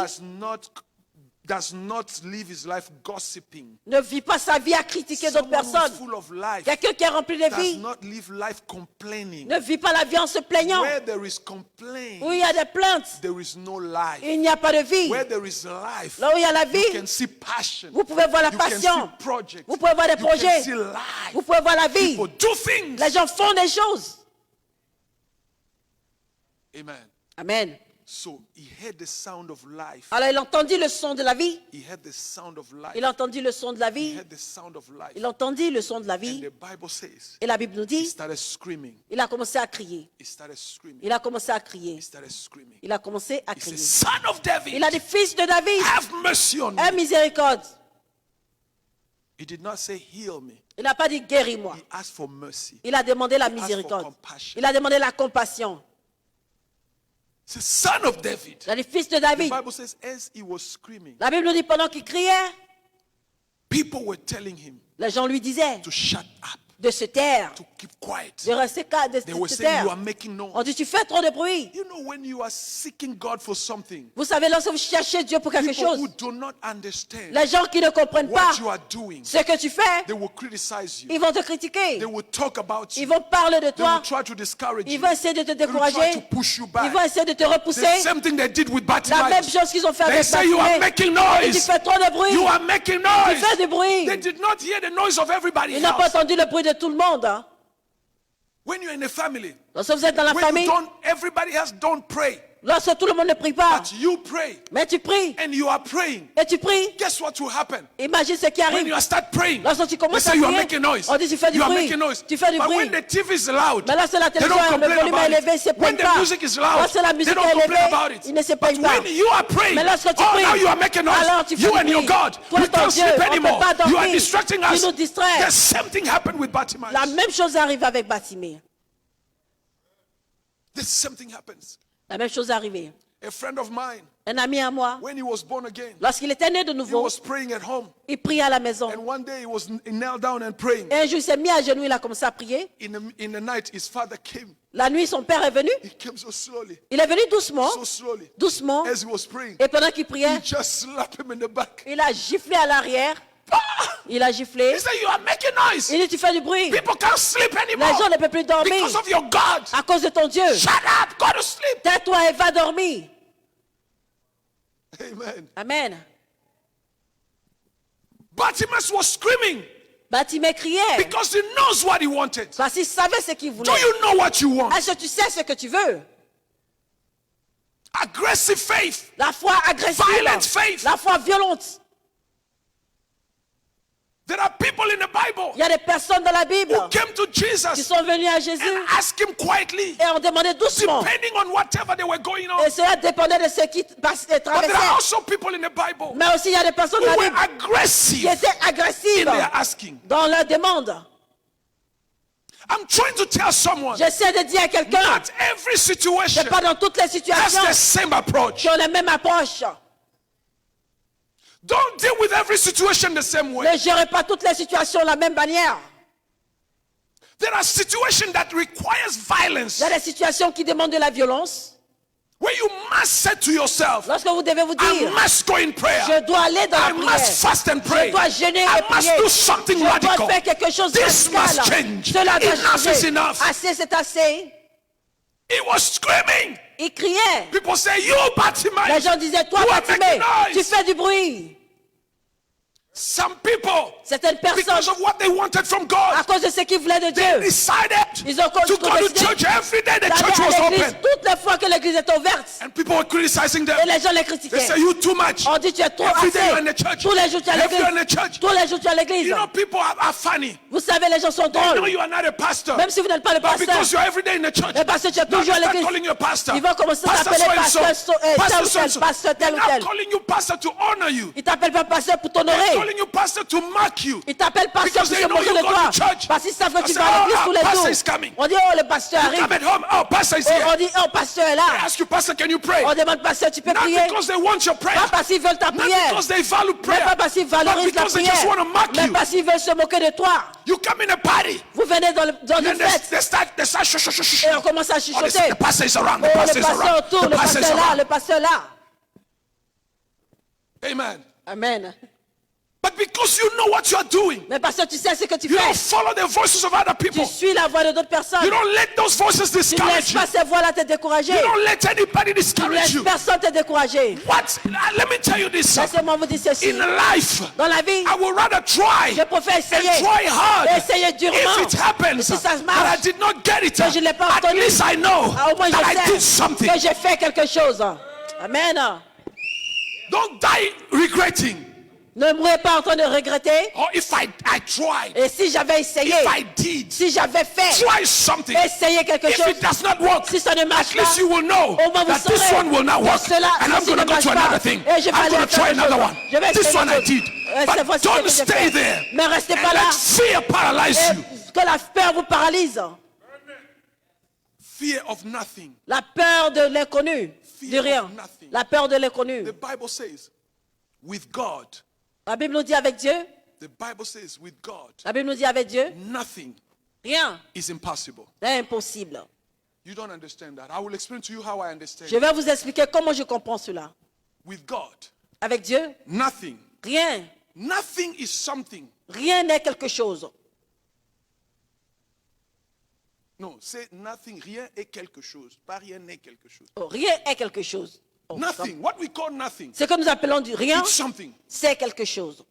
does not live his life gossiping. ne vit pas sa vie à critiquer d'autres Someone who is personnes. full of life Quelqu'un qui est rempli de does vie not live life complaining. ne vit pas la vie en se plaignant. Where there is complaint, Où il y a des plaintes, there is no life. il n'y a pas de vie. Where there is life, Là où il y a la you vie, can see passion. vous pouvez voir la You can passion. see projects. Vous pouvez voir des You can projets. see life. Vous pouvez voir la vie. People do things. Les gens font des choses. Amen. Amen. So he heard the sound of life. Alors il entendit le son de la vie. He heard the sound of life. Il entendit le son de la He vie. heard the sound of life. Il entendit le son de la And vie. the Bible says Et la Bible nous he dit, started screaming. il a commencé à crier. He started screaming. Il a commencé à crier. He started screaming. Il a commencé à He said, crier. Son of David, Il a dit, fils de David, have mercy on aie me. miséricorde. He did not say heal me. Il n'a pas dit guéris-moi. He asked for mercy. Il a demandé la asked for miséricorde. compassion. Il a demandé la compassion. He said, Son of David. Il a dit, fils de The David. Bible says, as he was screaming, La Bible nous dit, pendant qu'il criait, people were telling him les gens lui disaient to shut up, de se taire, to keep quiet. de rester calme, de They were se saying, You are taire. making On noise. dit, tu fais trop de bruit. You know, when you are seeking God for something, Vous savez, lorsque vous cherchez Dieu pour quelque people chose, who do not understand les gens qui ne comprennent pas what you are doing, ce que tu fais, they will criticize you. ils vont te critiquer. They will talk about Ils you. vont parler de They will toi. try to discourage Ils you. vont essayer de te They will try décourager. to push you Ils back. vont essayer de te The repousser. same thing they did with La même Bartimaeus. chose qu'ils ont fait They avec say you are Bartimée. making Tu noise. fais trop de bruit. You are making Tu noise. fais du bruit. They did not hear the noise of everybody Ils n'ont pas else. entendu le bruit de tout le monde. hein. When you're in a family, Lorsque vous êtes dans la when you famille, don't, everybody else don't pray, lorsque tout le monde ne prie pas, but you pray mais tu pries and you are praying. et tu pries, Guess what will happen? imagine ce qui When arrive. you start praying, Lorsque tu they commences à say you are prier, making noise. on dit tu fais du You are bruit. making noise. Tu fais du But bruit. when the TV is loud, Mais lorsque la they don't télévision, le complain volume est about élevé, ils ne it. se When plaignent the pas. music is loud, Lorsque la they musique don't est complain about élevée, it. ils ne se But plaignent pas. when you are praying, Mais lorsque tu oh, pries, now you are making alors tu noise. fais You du and your bruit. God, Toi, you ton can't Dieu, sleep on ne peut anymore. pas You are dormir. distracting Tu us. nous distrais. There's something happened with Bartimaeus. La même chose arrive avec Bartimée. There's something happens. La même chose est arrivée. A friend of mine, Un ami à moi, when he was born again, lorsqu'il était né de he nouveau, was praying at home. il priait à la maison. And one day he knelt down and praying. Et un jour, il s'est mis à genoux, il a commencé à prier. In the night, his father came. La nuit, son père est venu. He came so slowly, Il est venu doucement, so slowly. doucement. As he was praying, Et pendant qu'il he priait, just slapped him in the back. il a giflé à l'arrière. Il a giflé. He said, You are making noise. Il dit, tu fais du bruit. People can't sleep Les anymore gens ne peuvent plus dormir because of your God. à cause de ton Dieu. Shut up, go to sleep. Tais-toi et va dormir. Amen. Amen. Bartimaeus was screaming Bartimée criait because he knows what he wanted. parce qu'il savait ce qu'il voulait. Do you know what you want? Est-ce que tu sais ce que tu veux? Aggressive faith. La foi agressive. Violent faith. La foi violente. There are people in the Bible Il y a des personnes dans la Bible who came to qui Jesus sont venues à Jésus and asked him quietly, et ont demandé doucement. depending on whatever they were going on. Et cela dépendait de ce qui But there are traversait. also people in the Bible Mais aussi, il y a des personnes who dans la were Bible qui aggressive étaient in agressives their asking. dans leur demande. I'm trying to tell someone, J'essaie de dire à quelqu'un, not every situation c'est pas dans toutes les has situations the same approach. qui ont la même approche. Don't deal with every situation the same way. Ne gérez pas toutes les situations de la même manière. There are situations that requires violence, Il y a des situations qui demandent de la violence. where you must say to yourself, Lorsque vous devez vous I dire, must go in prayer. je dois aller dans I la must prière. fast and pray. Je dois jeûner I et must prier. do something Je dois radical. faire quelque chose de This must radical. change. Cela doit Enough is changer. enough. Assez, c'est assez. He was screaming. Il criait. People say, you Bartimaeus, Les gens disaient, toi, you are Bartimée, making tu noise. fais du bruit. Some people, Certaines because personnes, of what they wanted from à God, cause de ce qu'ils voulaient de they Dieu, decided ils ont to go to décidé church every day the d'aller church was à l'église open. toutes les fois que l'église est ouverte. And people were criticizing them. Et les gens les They critiquaient. say, you too much. On dit, tu es trop Every day you're in assez. the church. Tous les jours, tu es à Every day you're in l'église. the church. Tous les jours, tu es à l'église. You know, people are funny. Vous savez, les gens sont They know drôles. you are not a pastor. Même si vous n'êtes pas le But pasteur. because you're every day in the church, Mais parce que tu es now they toujours à start l'église. calling you a pastor. Ils vont commencer à Pastor t'appeler so-and-so. pasteur, Pastor tel ou tel, so-and-so. pasteur tel They're ou not tel. calling you pastor to honor you. Ils t'appellent pas pasteur pour They're t'honorer. calling you pastor to mark you. Ils t'appellent pasteur Because pour they se know moquer you de go toi. to church. Parce qu'ils savent que They tu say, vas à l'église oh, tous les pastor jours. is coming. On dit, oh, le pasteur You come arrive. at home. Oh, pastor is here. On dit, oh, pasteur est They là. ask you, pastor, can you pray? On demande, pasteur, tu peux Not prier. because they want your prayer. Pas parce qu'ils veulent ta Not prière. because they value Mais prayer. pas parce qu'ils But valorisent la because they just prière. want to mock Mais you. parce qu'ils veulent se moquer de toi. You come in a party. Vous venez dans And une then fête. they start shush, shush, shush. Et on commence à Oh, chuchoter. the pastor is around. The Oh, pastor le is pasteur around. autour, The le pastor is pasteur là, around. le pasteur là. Amen. Amen. But because you know what you are doing, Mais parce que tu sais ce que tu you don't fais. follow the voices of other Tu people. suis la voix de d'autres personnes. You don't let those voices Tu ne discourage laisses you. pas ces voix-là te décourager. You don't let anybody Tu ne discourage laisses you. personne te décourager. What? Let me tell you this. Laissez-moi vous dire ceci. In life, Dans la vie, I would rather try je préfère and essayer. try hard. Essayer durement. If it happens Si ça se that marche, I did not get it, que je ne l'ai pas at obtenu, least I know au moins that I je did sais something. que j'ai fait quelque chose. Amen. Don't die regretting. Ne mourrez pas en train de regretter. Or if I tried, Et si j'avais essayé, if I did, si j'avais fait, try something. essayé quelque If chose, it does not work, si ça ne marche at least pas, you will know au moins vous that this saurez one will not que work. cela, And I'm ceci going to ne go marche to pas. another thing. Et je vais I'm aller going à to try quelque another chose. one. Je vais This essayer one I quelque did. chose. Cette But fois-ci, don't c'est que j'ai stay fait. there Mais restez and pas là. let fear paralyze you. Et que la peur vous paralyse. Fear of nothing. La peur de l'inconnu, Fear de rien. of nothing. La peur de l'inconnu. The Bible says, with God, La Bible nous dit avec Dieu. the Bible says, with God, La Bible nous dit avec Dieu. nothing Rien is impossible. n'est impossible. You don't understand that. I will explain to you how I understand Je it. vais vous expliquer comment je comprends cela. With God, Avec Dieu, nothing. rien. Nothing is something. Rien n'est quelque chose. No, say nothing. Rien est quelque chose. Pas rien n'est quelque chose. Oh, rien est quelque chose. Oh, Nothing. What we call nothing. Ce que nous appelons du rien, It's something. c'est quelque chose.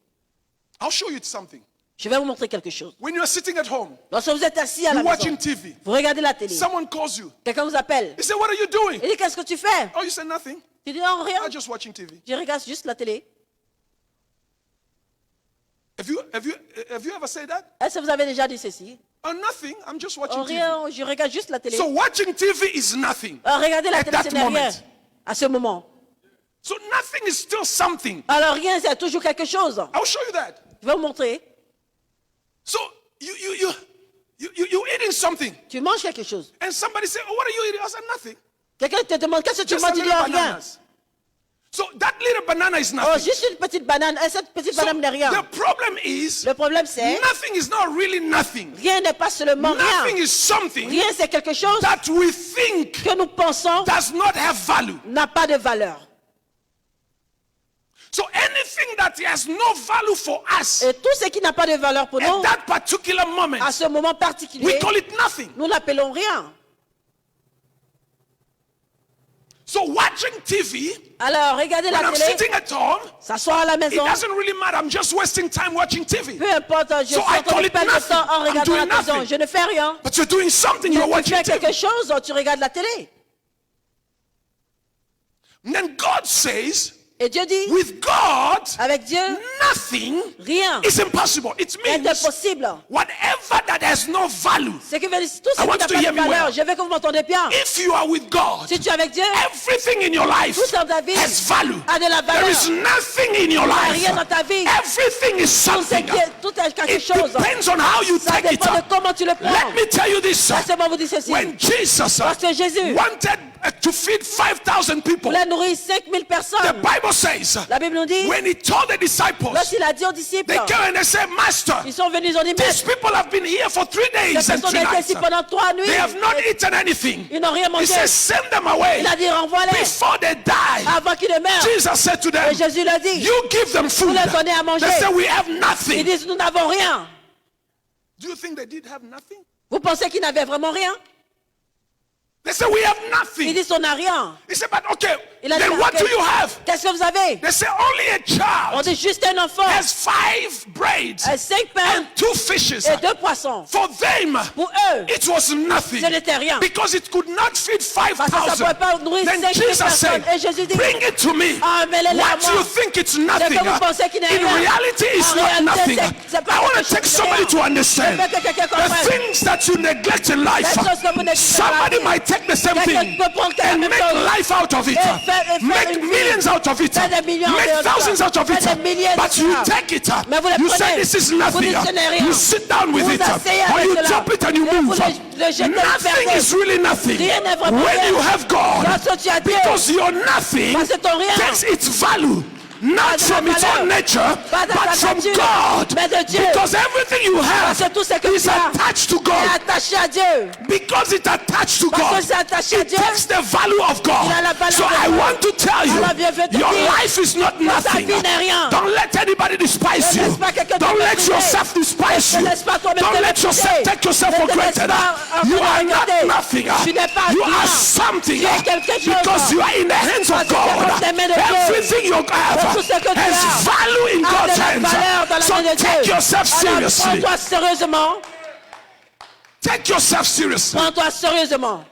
I'll show you it's something. Je vais vous montrer quelque chose. When you are sitting at home, Lorsque vous êtes assis à la you're maison, watching TV. vous regardez la télé, Someone calls you. quelqu'un vous appelle, He said, what are you doing? il dit qu'est-ce que tu fais? Oh, you said nothing. Tu dis non, rien, I'm just watching TV. je regarde juste la télé. Have you ever said that? Est-ce que vous avez déjà dit ceci? Oh, nothing. I'm just watching Oh, TV. rien, je regarde juste la télé. So watching TV is nothing. Regardez la at télé, that ce n'est rien moment. à ce moment. So nothing is still something. Alors rien, c'est toujours quelque chose. I'll show you that. Je vais vous montrer. So you eating something, Tu manges quelque chose. and somebody say, "Oh, what are you eating?" I said, "Nothing. Quelqu'un te demande qu'est-ce que tu Just a manges, tu dis little oh, rien. bananas." So that little banana is Oh, nothing. juste une petite banane. Et cette petite So banane n'est rien. the problem is, Le problème c'est, nothing is not really nothing. rien n'est pas seulement Nothing rien. is something Rien c'est quelque chose that we think que nous pensons does not have value. n'a pas de valeur. So anything that has no value for us Et tout ce qui n'a pas de valeur pour at nous, that particular moment, à ce moment we particulier, call it nothing. nous l'appelons rien. So watching TV, Alors, regardez when la I'm télé, sitting at home, s'asseoir à la it maison, doesn't really matter. I'm just wasting time watching TV. peu importe, je suis So I en train call de it perdre de nothing. temps en I'm regardant la doing maison. nothing. Je ne fais rien. But you're doing something. You're Tu watching fais TV. quelque chose, tu regardes la télé. And then God says, Et Dieu dit, with God, avec Dieu, nothing rien is impossible. It n'est means impossible. whatever that has no value. Ce qui veut dire, tout ce I qui want n'a you to pas hear de me valeur, well. je veux que vous m'entendez bien. If you are with God, Si tu es avec Dieu, everything in your life tout dans ta vie has value. a de la There valeur. is nothing in your Il n'y a life. rien dans ta vie. Everything is something. Tout est quelque It chose. depends on how you Ça take it dépend de up. comment tu le prends. Let me tell you this. Laissez-moi vous dire ceci. When Jesus Parce que Jésus wanted to feed 5,000 people. voulait nourrir 5000 The personnes. Bible says, La Bible nous dit, when he told the disciples, lorsqu'il a dit aux disciples, they came and they said, Master, ils sont venus, ils ont dit, these Maître, people have been here for 3 ces days and personnes ont été ici tonight. pendant 3 nuits. They have not eaten anything. Ils n'ont rien He mangé. says, send them away Il a dit, renvoie-les before they die. avant qu'ils ne meurent. Jesus said to Et them, Jésus leur dit, you give them vous food. leur donnez à manger. They said, we have Ils nothing. disent, nous n'avons rien. Do you think they did have nothing? Vous pensez qu'ils n'avaient vraiment rien? They said, we have Ils nothing. disent, on n'a rien. He said, but okay, Il a dit, then what ok. do you have? Qu'est-ce que vous avez? They said, only a On child dit juste un enfant, has 5 breads 5 pains and 2 fishes. et 2 poissons. For them, Pour eux, it was nothing. ce n'était rien. Because it could not feed Parce que ça ne 5,000. pouvait pas nourrir Then 5 000 Jesus personnes. said, Et Jésus dit, bring it to me. amenez-les à What do you moi. think it's Ce nothing? que vous pensez qu'il n'est In rien. reality, it's En not réalité, nothing. c'est pas I want to quelque take chose de somebody rien. to understand. Je veux que quelqu'un The comprenne. things that you neglect in life, Les choses que vous négligez somebody dans la vie. might take the same Quelqu'un thing peut prendre la and même make chose. life out of it, Et faire make une vie. millions out of it, Faire des millions make de thousands dollars. out of it. Faire des milliers de But you dollars. take it, Mais vous le you say prenez. this is Vous nothing. dites ce n'est rien. You sit down with Vous it, asseyez or avec you cela. drop it and you Et vous move. le jetez, vous Nothing perdez. is really nothing Rien n'est vraiment when rien. you have God, Lorsque tu as Dieu, because your nothing parce que ton rien takes its value. Not de from la its valeur. own nature, Pas de but ta from nature, God. mais de Dieu. Because everything you parce que have tout ce que is tu as attached to est God. attaché à Dieu. Because it's attached to Parce God, que c'est attaché à it Dieu. takes the value of God. Il a la valeur So de I Dieu. want to tell you, Alors, viens, je vais te your dire, life is not nothing. vie n'est rien. Don't let anybody despise Ne you. laisse pas quelqu'un te Don't let mépriser. yourself despise Ne you. laisse pas toi-même Don't te let mépriser. yourself take yourself Ne for te laisse granted. pas You te are not regarder. nothing. Tu n'es pas You rien. are something Tu es quelque chose. because you are in the hands Parce of que tu es God. dans les mains de Dieu. Everything you have Tout ce que tu has as value in a God's de la valeur dans hands. la So main de Dieu. take yourself Alors seriously. prends-toi sérieusement. Take yourself seriously. Prends-toi sérieusement.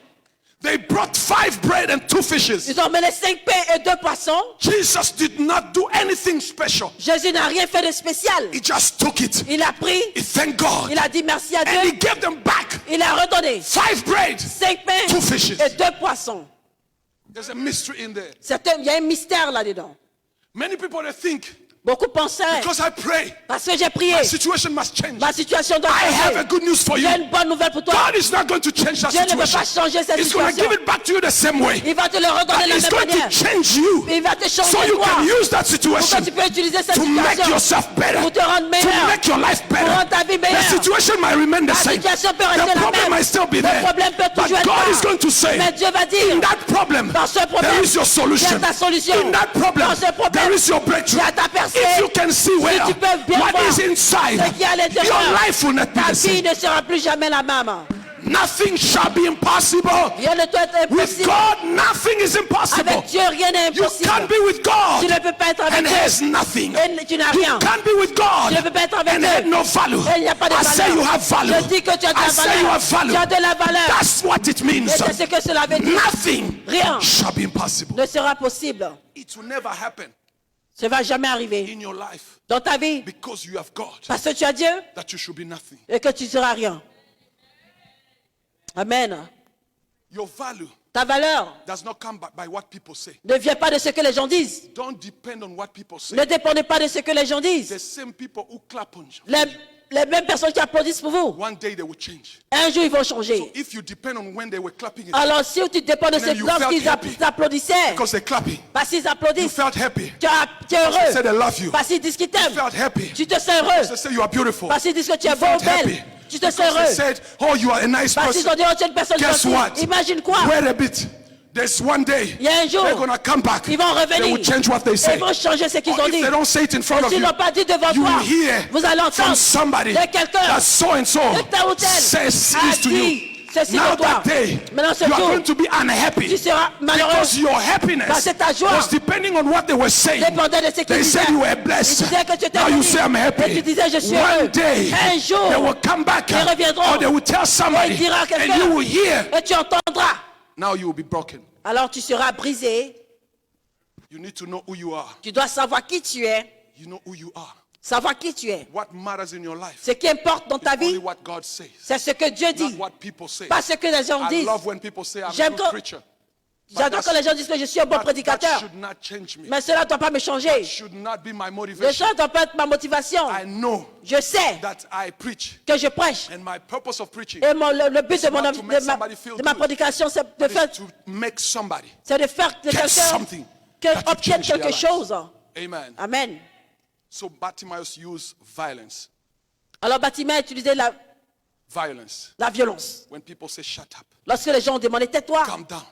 They brought 5 bread and 2 fishes. Ils ont emmené 5 pains et 2 poissons. Jesus did not do anything special. Jésus n'a rien fait de spécial. He just took it. Il a pris, He thanked God. il a dit merci à And he Dieu. gave them back Il a redonné 5 bread. 5 pains 2 fishes. et 2 poissons. There's a mystery in there. Il y a un mystère là-dedans. Many people they think Beaucoup pensaient, because I pray, parce que j'ai prié, my situation must change. ma situation doit I have a changer. good news for you. J'ai une bonne nouvelle pour toi. God is not going to change that Dieu ne veut situation. pas changer cette He's going to situation. give it back to you the same way. Il va te le redonner But de la he's même going manière. to change you Il va te so changer you toi. can use that Pour que situation tu peux utiliser cette to make situation yourself better, pour te rendre to meilleur. make your life Pour rendre ta vie better. The meilleure. situation might remain the La same. situation peut The rester la problem même. might still be Le there. problème peut But toujours être God là. is going to say, Mais Dieu va dire, in that problem, dans ce problème, there is your solution. il y a ta solution. In that problem, Dans ce problème, there is your breakthrough. il y a ta percée. If you can see where tu peux bien what voir is inside, ce qui est à l'intérieur, your life will not be ta the same. vie ne sera plus jamais la même. Nothing shall be impossible. Rien ne doit être With impossible. God, nothing is impossible. Avec Dieu, rien n'est You impossible. can't be with God Tu ne peux pas être avec and Dieu. has nothing. Et tu n'as You rien. can't be with God Tu ne peux pas être avec and Dieu. have no value. Et il n'y a pas de I say valeur. you have value. Je dis que tu as de I la say you valeur. have value. Tu as de la valeur. That's what it means. Et c'est ce que cela veut dire. Nothing Rien shall be impossible. ne sera possible. It will never happen Ça ne va jamais arriver in your life dans ta vie. because you have God Parce que tu as Dieu that you should be nothing. et que tu ne seras rien. Amen. Your value Ta valeur does not come by what people say. ne vient pas de ce que les gens disent. Don't depend on what people say. Ne dépendez pas de ce que les gens The disent. same people who clap on you, Les mêmes personnes qui applaudissent pour vous, one day they will change. un jour ils vont changer. So if you depend on when they were clapping it, Alors si tu dépends de And then ce you lorsqu'ils felt happy. applaudissaient, because they're clapping, parce qu'ils you applaudissent, felt happy. tu es They said they heureux. love you. Parce qu'ils disent qu'ils You t'aiment. felt happy. Tu te sens heureux. They say you are beautiful. Parce qu'ils disent que tu es You beau felt ou belle. happy. Tu te sens Because they heureux. said, oh, you are a nice Parce qu'ils ont person. dit, oh, tu es une personne Guess what? gentille. Imagine quoi? Wait a bit. There's one day Il y a un jour, they're gonna come back. ils vont They revenir. will change what they Ils say. vont changer ce qu'ils Or ont if dit. they don't say it in front Et of s'ils you, n'ont pas dit devant you toi, will hear vous allez from entendre somebody de quelqu'un that so and so de tel ou tel says a this to you. dit ceci Now de toi. that day, Maintenant ce you are jour, going to be unhappy tu seras malheureux because your parce happiness que ta joie was depending on what they were saying. dépendait de ce qu'ils They disaient. said you were Ils blessed. disaient que tu étais Now you béni. say I'm Et tu happy. disais je suis One heureux. day Un jour, they will come back ils reviendront. or they will tell somebody il dira à and quelqu'un. you will hear. et tu entendras. Now you will be broken. Alors tu seras brisé. You need to know who you are. Tu dois savoir qui tu es. You know who you are. Savoir qui tu es. What matters in your life Ce qui importe dans ta is only vie, what God says, c'est ce que Dieu not dit. what people say. Pas ce que les gens I disent. love when people say I'm a J'aime good quand- preacher. J'adore quand les gens disent que je suis un bon That prédicateur. should not change me. Mais cela ne doit pas me That changer. should not be my Mais motivation. cela ne doit pas être ma motivation. I know Je sais that I preach. que je prêche. And my purpose of preaching Et le but de, not to make somebody feel de ma good, prédication, c'est de faire, is to make somebody c'est de faire que get quelqu'un something that will obtienne change their quelque lives. chose. Amen. Amen. So Bartimaeus used violence. Alors Baptiste a utilisé Violence. la violence. When people say shut up, Lorsque les gens ont demandé tais-toi, calm down.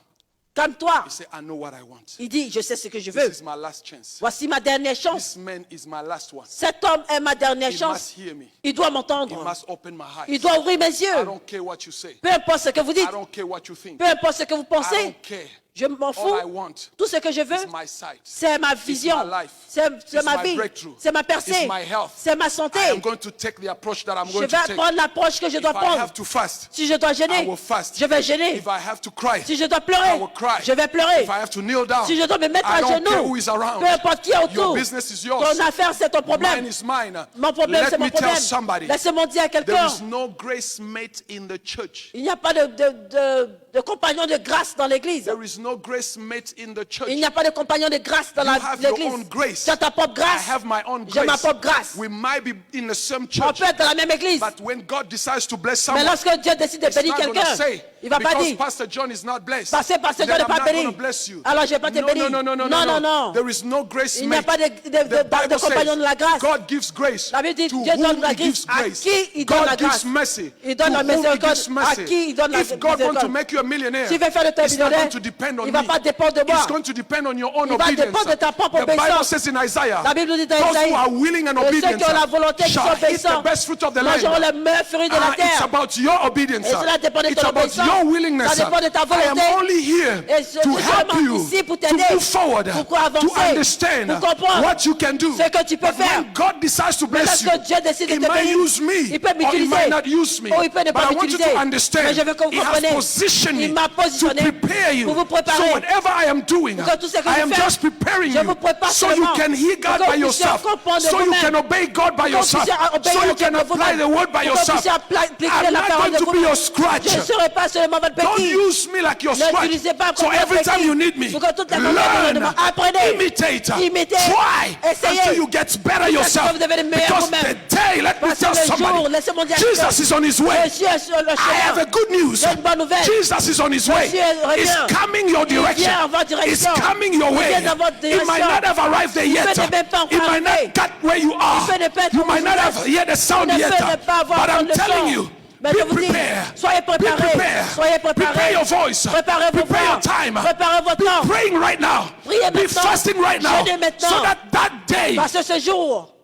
calme-toi, He said, I know what I want. il dit je sais ce que je This veux. is my last chance. Voici ma dernière chance. This man is my last one. Cet homme est ma dernière He chance. must hear me. Il doit He m'entendre. must open my Il eyes. doit ouvrir mes I yeux. don't care what you say. Peu importe ce que vous dites, I don't care what you think. peu importe ce que vous I pensez, don't care. je m'en fous. All I want Tout ce que je is veux, my sight. c'est ma vision, my life. c'est It's ma my vie, breakthrough. c'est ma It's percée, my health. c'est ma santé. I am going to take the approach that I'm Je going vais to take. prendre l'approche que je dois If I prendre. have to fast, Si je dois I gêner, will fast. je vais gêner. If I have to cry, Si je dois I pleurer, will cry. je vais pleurer. If I have to kneel down, Si je dois me mettre I à don't care who genoux, is around. peu importe qui est Your autour, business is yours. ton affaire c'est ton Mine problème. is mine. Mon problème Let c'est mon me tell problème. somebody, Laissez-moi dire à there quelqu'un, is no grace mate in the church. il n'y a pas de compagnon de grâce dans l'église. There is no grace mate in the church. Il n'y a pas de compagnon de grâce dans You have your own l'église. grace. Tu as ta propre I grâce. have my own J'ai ma grace. propre grâce. We might be in the same On church, peut être dans la même église. but when God decides to bless Mais someone, lorsque Dieu décide de He's bénir not going to quelqu'un, say, il ne va pas because dire, Pastor John is not blessed, parce que Pasteur then John n'est I'm pas not going béni. to bless you. Alors je ne vais pas te No, bénir. no, no, no, Non, non, non. There is no grace Il n'y a mate. pas de The Bible compagnon de la says grâce. God gives grace La Bible dit, to Dieu donne whom la He gives grâce. À grace. qui il donne la God grâce? gives mercy Il donne to la whom He miséricorde. gives À mercy. qui il donne la If God wants to miséricorde? make you a millionaire, S'il veut faire de toi un it's not millionnaire, going to depend on il ne va me. pas dépendre de moi. It's going to depend on your own Il va obedience. dépendre de ta propre The Bible obéissance. says in Isaiah, La Bible dit dans those Isaïe, who are willing and et ceux obedient qui ont la volonté, qui sont shall eat the obéissants, best fruit of the mangeront land. les meilleurs fruits de la It's terre. about your obedience. Et cela dépend de It's ton about obéissance. your willingness. Ça dépend de ta I am volonté. only here Et je to suis help seulement you ici pour to t'aider, move forward, pour avancer, to understand pour comprendre what you can do. ce que tu peux But faire. when God decides to Mais bless you, lorsque Dieu décide de He te might bénir, use me il peut or He m'utiliser. might not use me. Ou il peut ne But pas I want you m'utiliser. to understand, Mais je veux que vous He has compreniez. positioned me Il m'a to positionné prepare you. pour vous préparer. So whatever I am doing, Pour que tout ce que I je am fais, just preparing je you vous prépare so you seulement. can hear God Pour que by vous puissiez yourself, comprendre so you vous-même. can obey God by Pour que vous yourself, puissiez obéir so à you Dieu can par apply vous-même. the word by Pour que vous yourself. puissiez appliquer I'm la not parole going de to be vous-même. your scratch. Je ne serai pas seulement votre Don't béquille. use me like your scratch. N'utilisez pas So comme every votre time you béquille. need me, Pour que toute la fois que vous learn, apprenez, imitate, imitez, try essayez. until you get better yourself. vous devenez meilleur Because vous-même. today, let me Parce que tell le jour, somebody, laissez-moi dire Jesus is on His way. Jésus est sur le I have a chemin. good news. J'ai une bonne nouvelle. Jesus is on His way. Jésus revient. He's coming your Il direction. vient en votre He's direction. coming your Il way. vient dans votre He might direction. not have arrived there yet. peut ne même pas He encore might arriver. not get where you are. peut ne pas être You où might vous not êtes. have heard the sound ne yet. peut ne pas avoir But I'm entendu le telling son. you, Mais be je vous dis, prepared. soyez Be préparés. prepared. Soyez préparés. Prepare your voice. Préparez vos Prepare your temps. time. Préparez votre Be temps. praying right now. Priez Be maintenant. fasting right now. Jeûnez maintenant. So that day. Parce que ce jour,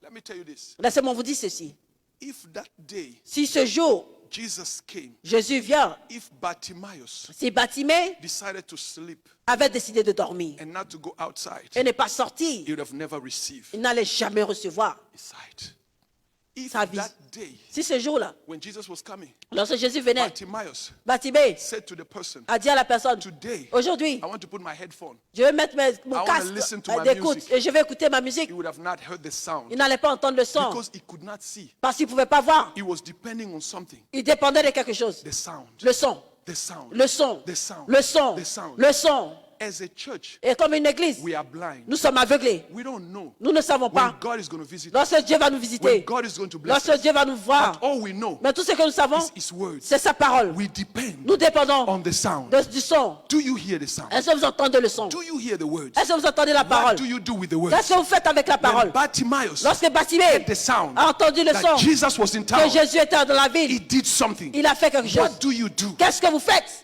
Let me tell you this. laissez-moi vous dire ceci. If that day Si ce jour, Jesus came, Jésus vient, if Bartimaeus si Bartimée decided to sleep avait décidé de dormir and not to go outside, et n'est pas sorti, he would have never received il n'allait jamais recevoir his sight. If sa vie. that day, Si ce jour-là, when Jesus was coming, lorsque Jésus venait, Bartimaeus Bartimée said to the person, a dit à la personne, today, aujourd'hui, I want to put my headphone. je vais mettre mon I wanna casque listen to my d'écoute music. et je vais écouter ma musique. He would have not heard the sound Il n'allait pas entendre le son because he could not see. parce qu'il ne pouvait pas voir. He was depending on something. Il dépendait de quelque chose. The sound. Le son, The sound. le son, The sound. le son, The sound. le son. As a church, Et comme une église, we are blind. nous sommes aveuglés. We don't know Nous ne savons when pas. God is going to visit us. Lorsque Dieu va nous When visiter, God is going to bless lorsque us. Dieu va nous voir, But all we know mais tout ce que nous savons, is His words. c'est sa parole. We depend Nous dépendons on the sound. du son. Do you hear the sound? Est-ce que vous entendez le son? Do you hear the words? Est-ce que vous entendez la What parole? do you do with the words? Qu'est-ce que vous faites avec la When parole? Bartimaeus Lorsque Bartimée heard the sound a entendu le that son Jesus was in que town, Jésus était dans la he ville, did something. il a fait quelque chose. What do you do? Qu'est-ce que vous faites?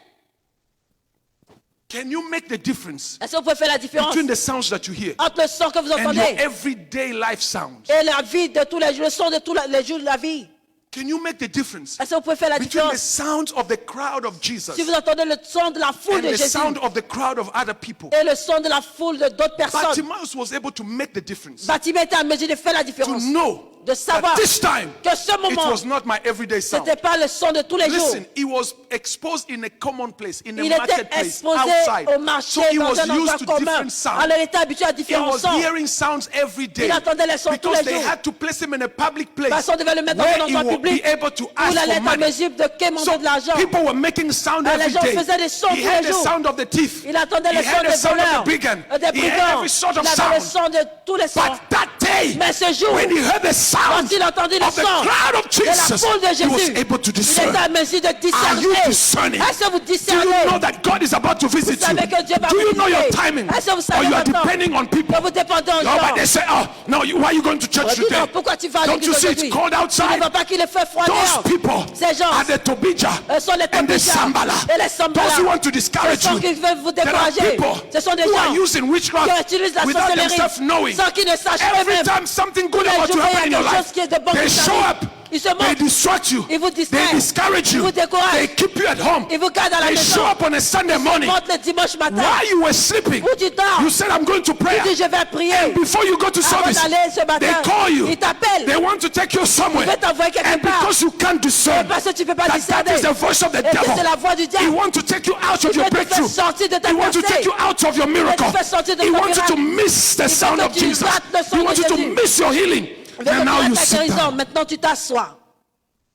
Can you make the difference Est-ce que vous pouvez faire la différence between the sounds that you hear entre le son que vous and your entendez everyday life sounds? et la vie de tous les jours, le son de tous les jours de la vie? Can you make the difference Est-ce que vous pouvez faire la between the différence sounds of the crowd of Jesus si vous entendez le son de la foule and de the Jésus sound of the crowd of other people? et le son de la foule de d'autres personnes? Bartimaeus was able to make the difference, Bartimée était en mesure de faire la to différence, know de savoir that this time que ce it moment, was not my everyday ce sound. n'était pas le son de tous les jours. Listen, he was exposed in a common place, in a Il était marketplace, exposé outside. au marché, So he dans was un endroit used to commun. different sounds. Alors il était habitué à He différents was sons. hearing sounds every day Il entendait les sons tous because les they jours. had to place him in a public place Parce qu'on devait le mettre dans where un he endroit will be public, able to où ask il allait for être en money. mesure de quémander So de l'argent. people were making sound Les every gens day. faisaient des sons He tous heard les the jours. sound of the thief. Il entendait He le son heard the des sound of voleurs, the brigand. des He heard brigands. every sort Il of avait le sound. son de tous les sons. But that day, Mais ce jour, when he heard the sound quand il entendit le of the son crowd of de la Jesus, foule de he was Jésus, able to il était discern. à mesure de Are you discerner. discerning? Est-ce que vous Do you discernez? know that God is about to visit Vous savez you? que Dieu va Do you vous know your visiter? timing? Est-ce que vous Or savez you are maintenant depending on people? que vous dépendez aux No, but gens? they say, oh, no, why are you going to church On dit, today? non, pourquoi tu vas à Don't l'église you see it's aujourd'hui? cold Tu ne outside? vois pas qu'il est fait froid Those dehors? people Ces gens are the Tobijah sont les and the Tobijah Sambala. et les Sambala. Those who want to discourage Ce sont you. qui veulent vous There are décourager. people Ce sont des who are gens using qui witchcraft utilisent la without sorcellerie themselves knowing. sans qu'ils ne sachent Every eux-mêmes. time something good Tous les about to jours, happen il in y a your quelque life, chose qui est de bon they qui show t'arrive. up. Ils se They montrent. distract you. Ils vous They distraient. discourage Ils you. vous découragent. They keep you at home. Ils vous gardent à la They maison. show up on a Sunday morning. Montre le dimanche matin. While you were sleeping, Où tu dors? you said, I'm going to prayer. Tu dis, je vais prier. And before you go to Avant service, d'aller ce matin, they call you. ils t'appellent. They want to take you somewhere. Ils veulent t'envoyer quelque And part. because you can't discern, Parce que tu ne peux pas that discerner. is the voice of the Et que devil. c'est la voix du He diable. wants to take you out of Il your veut te faire breakthrough. sortir de ta He wants to percée. take you out of your miracle. faire sortir de He ton wants you to miracle. miss the veut sound que of tu Jesus. rates le son He de wants you to Jésus. miss your healing. Il veut And que now tu you aies ta sit guérison. down. Maintenant, tu t'assois.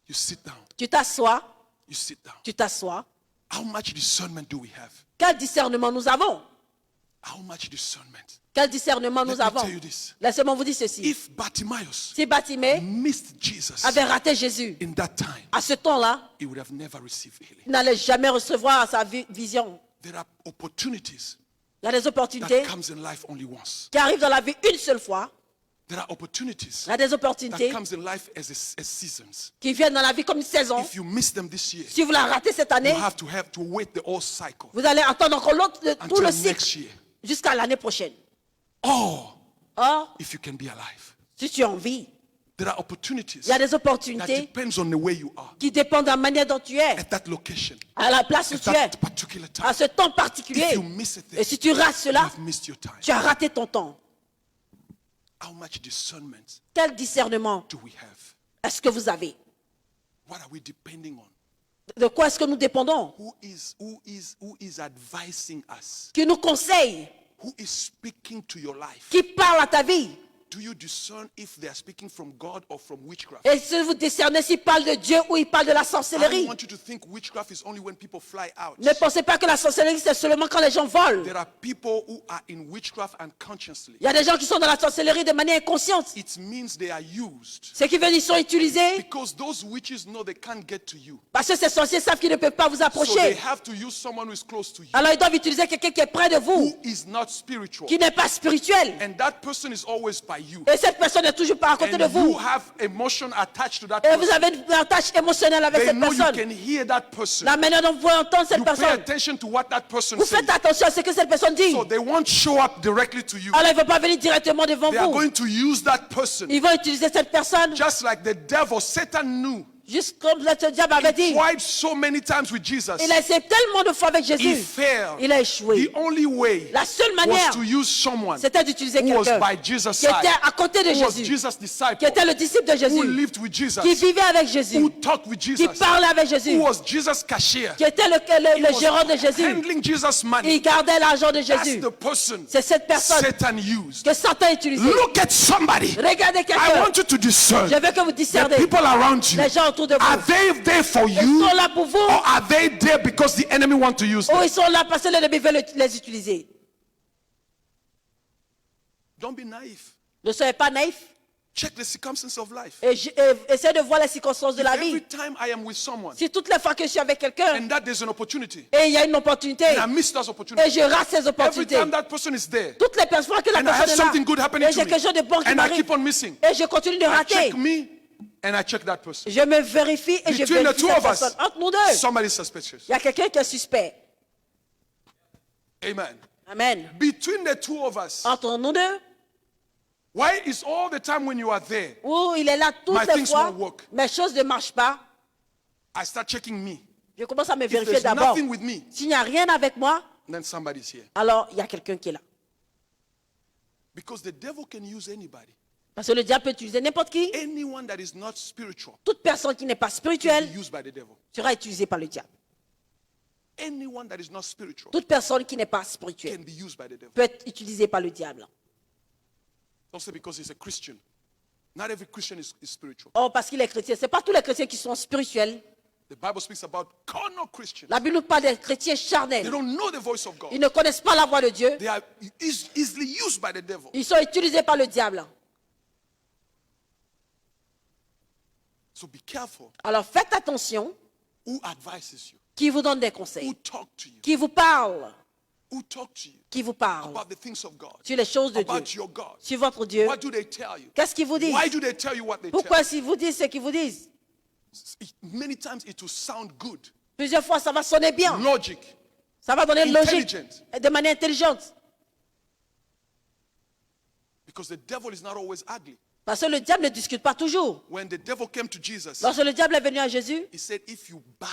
You sit down. Tu t'assois. You sit down. Tu t'assois. How much discernment do we have? Quel discernement nous avons? How much discernment? Quel discernement nous Let me avons? tell you this. Laissez-moi vous dire ceci. If Bartimaeus Si Bartimée missed Jesus avait raté Jésus, in that time, à ce temps-là, he would have never received healing. il n'allait jamais recevoir sa vision. There are opportunities Il y a des opportunités that comes in life only once. qui arrivent dans la vie une seule fois. There are opportunities Il y a des that opportunités comes in life as seasons. qui viennent dans la vie comme une saison. If you miss them this year, Si vous la ratez cette année, you have to wait the whole cycle vous allez attendre encore tout until le next cycle year. jusqu'à l'année prochaine. Or, Or, if you can be alive, si tu as envie, there are opportunities il y a des that opportunités depends on the way you are qui dépendent de la manière dont tu es, at that location, à la place où at tu es, that particular time. à ce temps If particulier. you miss it Et there, si tu rates you cela, have missed your time. tu as raté ton temps. How much discernment Quel discernement do we have? est-ce que vous avez? What are we depending on? De quoi est-ce que nous dépendons? Who is advising us? Qui nous conseille? Who is speaking to your life? Qui parle à ta vie? Do you discern if they are speaking from God or from witchcraft? Et si vous discernez s'il parle de Dieu ou il parle de la I sorcellerie? want you to think witchcraft is only when people fly out. Ne pensez pas que la sorcellerie, c'est seulement quand les gens volent. There are people who are in witchcraft unconsciously. Il y a des gens qui sont dans la sorcellerie de manière inconsciente. It means they are used. Ce qui veut dire qu'ils sont utilisés Because those witches know they can't get to you. parce que ces sorciers savent qu'ils ne peuvent pas vous So they approcher. have to use someone who is close to you, Alors ils doivent utiliser quelqu'un qui est près de vous, who is not spiritual. qui n'est pas spirituel. And that person is always by you. Et cette personne n'est toujours pas à côté de And you vous. have emotion attached to that Et vous person. avez une attache émotionnelle avec They cette know you personne. can hear that person. La manière dont vous entendez cette You pay personne, attention to what that person vous says. faites attention à ce que cette personne dit. So they won't show up directly to you. Alors ils ne vont pas venir directement devant They are vous. going to use that person. Ils vont utiliser cette personne, Just like the devil, Satan knew. juste comme le diable avait He dit. tried so many times with Jesus. Il a essayé tellement de fois avec He Jésus. failed. Il a échoué. The only way La seule was manière, to use someone c'était d'utiliser who was quelqu'un by Jesus' qui était side, à côté de who was Jésus, Jesus' disciple, qui était le disciple de who Jésus, lived with Jesus, qui vivait avec who Jésus, talked with qui Jesus, parlait avec Jésus, who was Jesus' cashier, qui était le He gérant de was Jésus. handling Jesus' money. Il gardait l'argent de That's Jésus. the person C'est cette personne Satan used. que Satan a utilisée. Look at somebody. Regardez I quelqu'un. want you to discern Je veux que vous the discernez people around you. les gens autour de Are vous. they there for Ils you, sont là pour vous or are they there because the enemy wants to use ou them? ils sont là parce que l'ennemi veut les utiliser. Don't be naive. Ne soyez pas naïfs Check the circumstances of life. et essayez de voir les circonstances de If la every vie. time I am with someone Si toutes les fois que je suis avec quelqu'un and that there's an opportunity et il y a une opportunité and I miss that et opportunity, je rate ces every opportunités, time that person is there toutes les fois que la and I have personne something good est là happening et to j'ai me quelque chose de bon qui and I m'arrive keep on missing, et je continue de I rater, check me and I check that person. je me vérifie et je Between the vérifie two cette of us, personne. Entre nous deux, somebody is suspicious. il y a quelqu'un qui est suspect. Amen. Amen. Between the two of us, Entre nous deux, why is all the time when you are there, où il est là toutes My les things fois, won't work. mes choses ne marchent pas, I start checking me. je commence à me If vérifier there's d'abord. nothing with me, S'il n'y a rien avec moi, then somebody's here. alors il y a quelqu'un qui est là. Because the devil can use anybody. Parce que le diable peut utiliser n'importe qui. Anyone that is not spiritual Toute personne qui n'est pas can spirituelle be used by the devil. sera utilisée par le diable. Anyone that is not spiritual Toute personne qui n'est pas spirituelle can be used by the devil. peut être utilisée par le diable. Don't say because he's a Christian Not every Christian is spiritual. Oh, parce qu'il est chrétien. Ce n'est pas tous les chrétiens qui sont spirituels. The Bible speaks about carnal Christians. La Bible nous parle des chrétiens They charnels. don't know the voice of God. Ils ne connaissent pas la voix de Dieu. They are easily used by the devil. Ils sont utilisés par le diable. So be careful Alors faites attention who advises you, qui vous donne des conseils, who talk to you, qui vous parle, qui vous parle about the things of God, sur les choses de about Dieu, your God. sur votre Dieu. What do they tell you? Qu'est-ce qu'ils vous disent? Why do they tell you what they tell Pourquoi s'ils vous disent ce qu'ils vous disent? you? Many times it will sound good, Plusieurs fois, ça va sonner bien. logic, Ça va donner logique intelligent. et de manière intelligente. because the devil is not always ugly. Parce que le diable ne discute pas toujours. When the devil came to Jesus, Lorsque le diable est venu à Jésus, he said, if you bow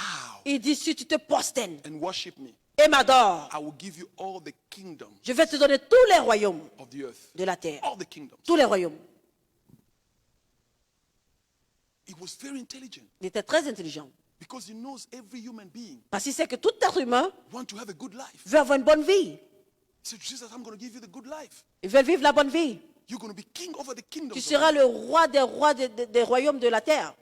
il dit, si tu te prosternes and worship me, et m'adores, I will give you all the kingdoms je vais te donner tous les royaumes of the earth. de la terre. All the kingdoms. Tous les royaumes. He was very intelligent Il était très intelligent. because he knows every human being Parce qu'il sait que tout être humain want to have a good life. veut avoir une bonne vie. He said, Jesus, I'm going to give you the good life. Il veut vivre la bonne vie. You're going to be king over the kingdoms. Tu of seras the le roi des rois des royaumes de la terre.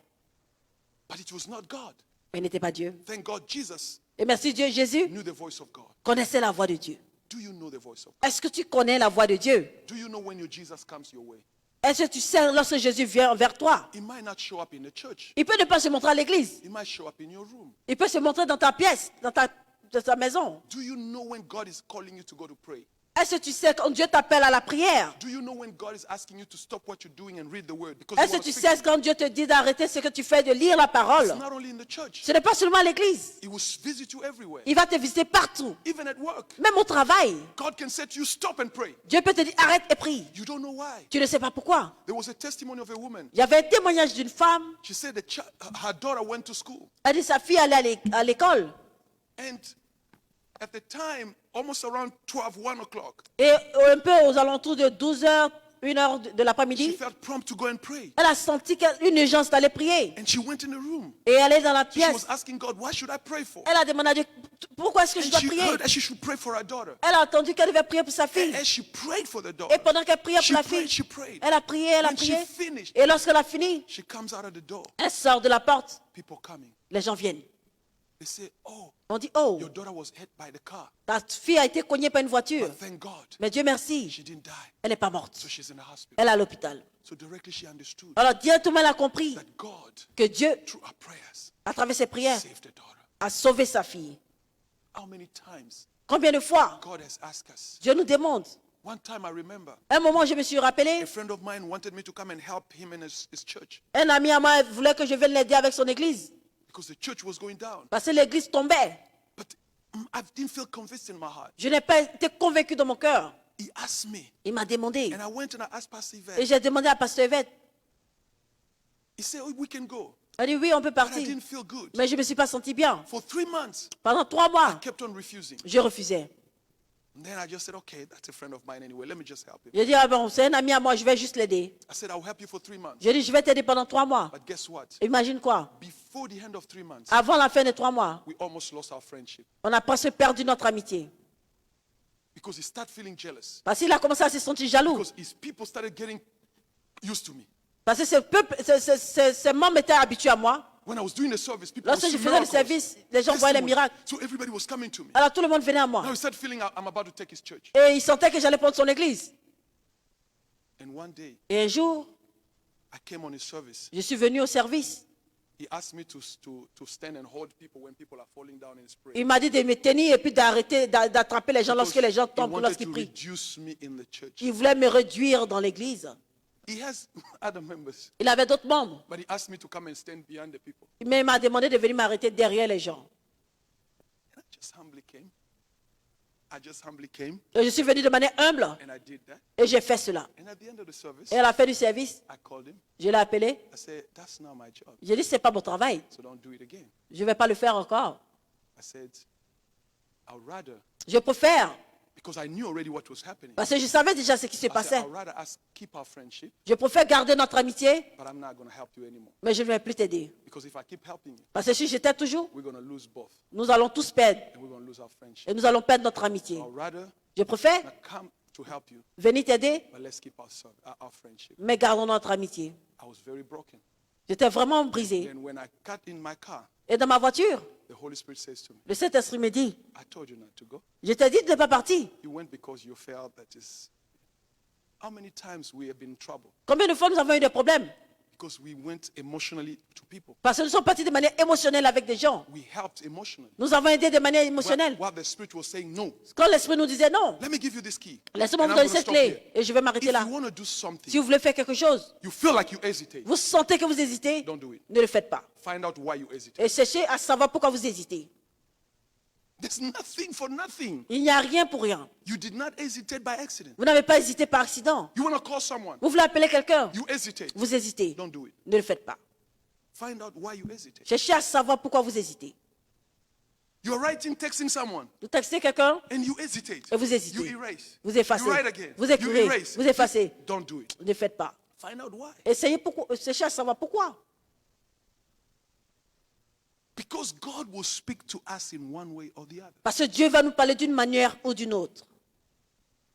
But it was not God. Mais il n'était pas Dieu. Thank God Jesus Et merci Dieu, Jésus knew the voice of God. connaissait la voix de Dieu. Do you know the voice of God? Est-ce que tu connais la voix de Dieu? Do you know when your Jesus comes your way? Est-ce que tu sais lorsque Jésus vient vers toi? He might not show up in the church. Il peut ne pas se montrer à l'église. He might show up in your room. Il peut se montrer dans ta pièce, dans ta maison. Do you know when God is calling you to go to pray? Est-ce que tu sais quand Dieu t'appelle à la prière? Do you know when God is asking you to stop what you're doing and read the word? Because Est-ce you que wanna tu speak sais to quand Dieu te dit d'arrêter ce que tu fais, de lire la you. parole? It's not only in the church. Ce n'est pas seulement à l'église. He will visit you everywhere. Il va te visiter partout, Even at work. même au travail. God can say to you, stop and pray. Dieu peut te dire arrête et prie. You don't know why. Tu ne sais pas pourquoi. There was a testimony of a woman. Il y avait un témoignage d'une femme. She said that her daughter went to school. Elle dit sa fille allait à l'école. And at the time, almost around 1 o'clock, Et un peu aux alentours de 12h, 1h de she l'après-midi, felt prompt to go and pray. elle a senti une urgence d'aller prier. And she went in the room. Et elle est dans la She was pièce. asking God, what should I pray for? Elle a demandé à Dieu, pourquoi est-ce que je And dois she prier? heard that she should pray for her daughter. Elle a entendu qu'elle devait prier pour sa fille. And as she prayed for the Et daughter, pendant qu'elle priait she pour la prayed, fille, she prayed. elle a prié, elle a When she prié. finished, Et lorsqu'elle a fini, she comes out of the door. elle sort de la porte. People coming. Les gens viennent. They say, oh, On dit, oh, your daughter was hit by the car. ta fille a été cognée par une voiture. But thank God, Mais Dieu merci, she didn't die. elle n'est pas morte. So she's in the hospital. Elle est à l'hôpital. So directly she understood Alors directement, elle a compris that God, que Dieu, through our prayers, à travers ses prières, saved the daughter. a sauvé sa fille. How many times Combien de fois God has asked us? Dieu nous demande? One time I remember, Un moment, je me suis rappelé, a friend of mine wanted me to come and help him in his church un ami à moi voulait que je vienne l'aider avec son église. because the church was going down. Parce que l'église tombait. But I didn't feel convinced in my heart. Je n'ai pas été convaincu dans mon cœur. He asked me, Il m'a demandé. and I went and I asked Pastor Et Yvette. j'ai demandé à Pasteur Yvette. He said, oh, we can go. Elle dit oui, on peut But I partir. didn't feel good. Mais je ne me suis pas senti bien. For 3 months, Pendant 3 mois, I kept on refusing. je refusais. And then I just said, okay, that's a friend of mine anyway. Let me just help him. J'ai dit, ah bon, c'est un ami à moi, je vais juste l'aider. I said, I'll help you for 3 months. J'ai dit, je vais t'aider pendant 3 mois. But guess what? Imagine quoi? Before the end of 3 months, Avant la fin des 3 mois, we almost lost our friendship on a presque perdu notre amitié. because he started feeling jealous. Parce qu'il a commencé à se sentir jaloux. Because his people started getting used to me. Parce que ces membres étaient habitués à moi. When I was doing the service, people would Lorsque je see faisais le miracles, service, les gens voyaient les testimonies. miracles. So everybody was coming to me. Alors tout le monde venait à moi. Now he started feeling I'm about to take his church. Et il sentait que j'allais prendre son église. And one day, Et un jour, I came on his service. je suis venu au service. He asked me to stand and hold people when people are falling down in his prayer. Il m'a dit de me tenir et puis d'arrêter d'attraper les gens lorsque les gens He tombent, wanted lorsqu'ils to prient. reduce me in the church. Il voulait me réduire dans l'église. He has other members, Il avait d'autres membres. but he asked me to come and stand behind the people. Mais il m'a demandé de venir m'arrêter derrière les gens. And I just humbly came. Et je suis venu de manière humble And I did that. et j'ai fait cela. And at the end of the service, Et à la fin du service, I called him. je l'ai appelé. I said, that's not my job, J'ai dit, c'est pas mon travail. so don't do it again. Je ne vais pas le faire encore. I said, I'd rather, Je préfère, because I knew already what was happening. parce que je savais déjà ce qui se I said, passait. I'd rather us keep our friendship, Je préfère garder notre amitié, but I'm not going to help you anymore. mais je ne vais plus t'aider. Because if I keep helping you, Parce que si j'étais toujours, we're going to lose both, nous allons tous perdre. and we're going to lose our friendship. Et nous allons perdre notre amitié. I'd rather Je préfère not come to help you, venir t'aider, but let's keep our friendship. mais gardons notre amitié. I was very broken. J'étais vraiment brisé. Then when I got in my car, Et dans ma voiture, the Holy Spirit says to me, le Saint-Esprit me dit, I told you not to go. je t'ai dit de ne pas partir. You went because you felt that is. How many times we have been in trouble? Combien de fois nous avons eu des problèmes? Because we went emotionally to people. Parce que nous sommes partis de manière émotionnelle avec des gens. We helped emotionally. Nous avons aidé de manière émotionnelle. While the Spirit was saying no. Quand l'Esprit nous disait non, Let me give you this key. laissez-moi And vous I'm donner gonna cette stop here. clé et je vais m'arrêter If là. you want to do something, Si vous voulez faire quelque chose, you feel like you hesitate, vous sentez que vous hésitez, don't do it. ne le faites pas. Find out why you hesitate. Et cherchez à savoir pourquoi vous hésitez. There's nothing for nothing. Il n'y a rien pour rien. You did not hesitate by accident. Vous n'avez pas hésité par accident. You want to call someone, Vous voulez appeler quelqu'un, you hesitate. vous hésitez. Don't do it. Ne le faites pas. Find out why you hesitate. Cherchez à savoir pourquoi vous hésitez. You're texting someone, Vous textez quelqu'un and you hesitate. et vous hésitez. You erase. Vous effacez. You write again. Vous You écrivez. erase. Vous effacez. Don't do it. Ne le faites pas. Find out why. Cherchez à savoir pourquoi. Because God will speak to us in one way or the other. Parce que Dieu va nous parler d'une manière ou d'une autre.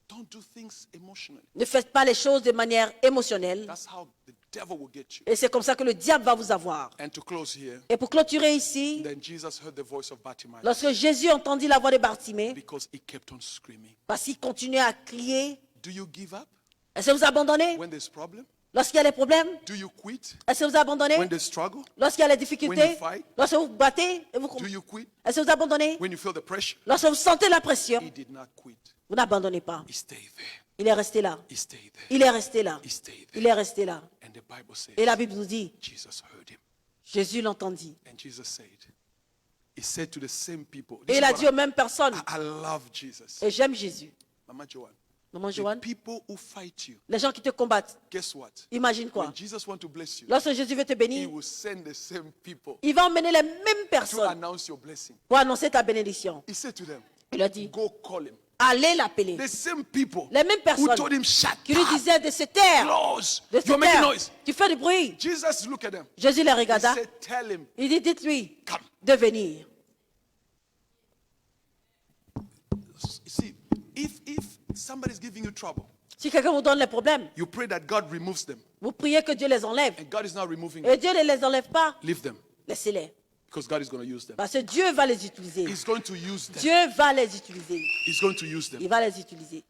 Don't do things emotionally. Ne faites pas les choses de manière émotionnelle. That's how the devil will get you. Et c'est comme ça que le diable va vous avoir. And to close here, Et pour clôturer ici, then Jesus heard the voice of Bartimaeus lorsque Jésus entendit la voix de Bartimée, because he kept on screaming. parce qu'il continuait à crier, Do you give up est-ce que vous abandonnez when there's problem? lorsqu'il y a des problèmes? Do you quit Est-ce que vous abandonnez when there's struggle? lorsqu'il y a les When difficultés? you fight? Lorsque vous battez et vous Do you quit est-ce que vous abandonnez? when you feel the pressure? Lorsque vous sentez la pression, He did not quit. vous n'abandonnez pas. He stayed there. Il est resté là. He stayed there. Il est resté là. He stayed Il there. est resté là. And the Bible says Et la Bible nous dit, Jesus heard him. Jésus l'entendit. And Jesus said, he said to the same people, Et this il is a what dit aux mêmes personnes, I love Jesus. et j'aime Jésus. Mama Joanne, Maman the Joanne, people who fight you, les gens qui te combattent, guess what? imagine quoi? When Jesus wants to bless you, Lorsque Jésus veut te he bénir, will send the same people il va emmener les mêmes to personnes announce your blessing. pour annoncer ta bénédiction. He said to them, Il a dit, go call him. allez l'appeler. The same people Les mêmes who personnes told him, shut qui lui up, disaient de se taire, close, de se you're making taire. noise. Tu fais du bruit. Jesus looked at them. Jésus les He regarda. said, tell him, Il dit, dites-lui come. de venir. You see, if somebody's giving you trouble, Si quelqu'un vous donne les problèmes, you pray that God removes them, vous priez que Dieu les enlève. and God is not removing Et them. Dieu ne les enlève pas. Leave them, Laissez-les. because God is going to use them. Parce que Dieu va les utiliser. He's going to use them. Dieu va les utiliser. He's going to use them. Il va les utiliser.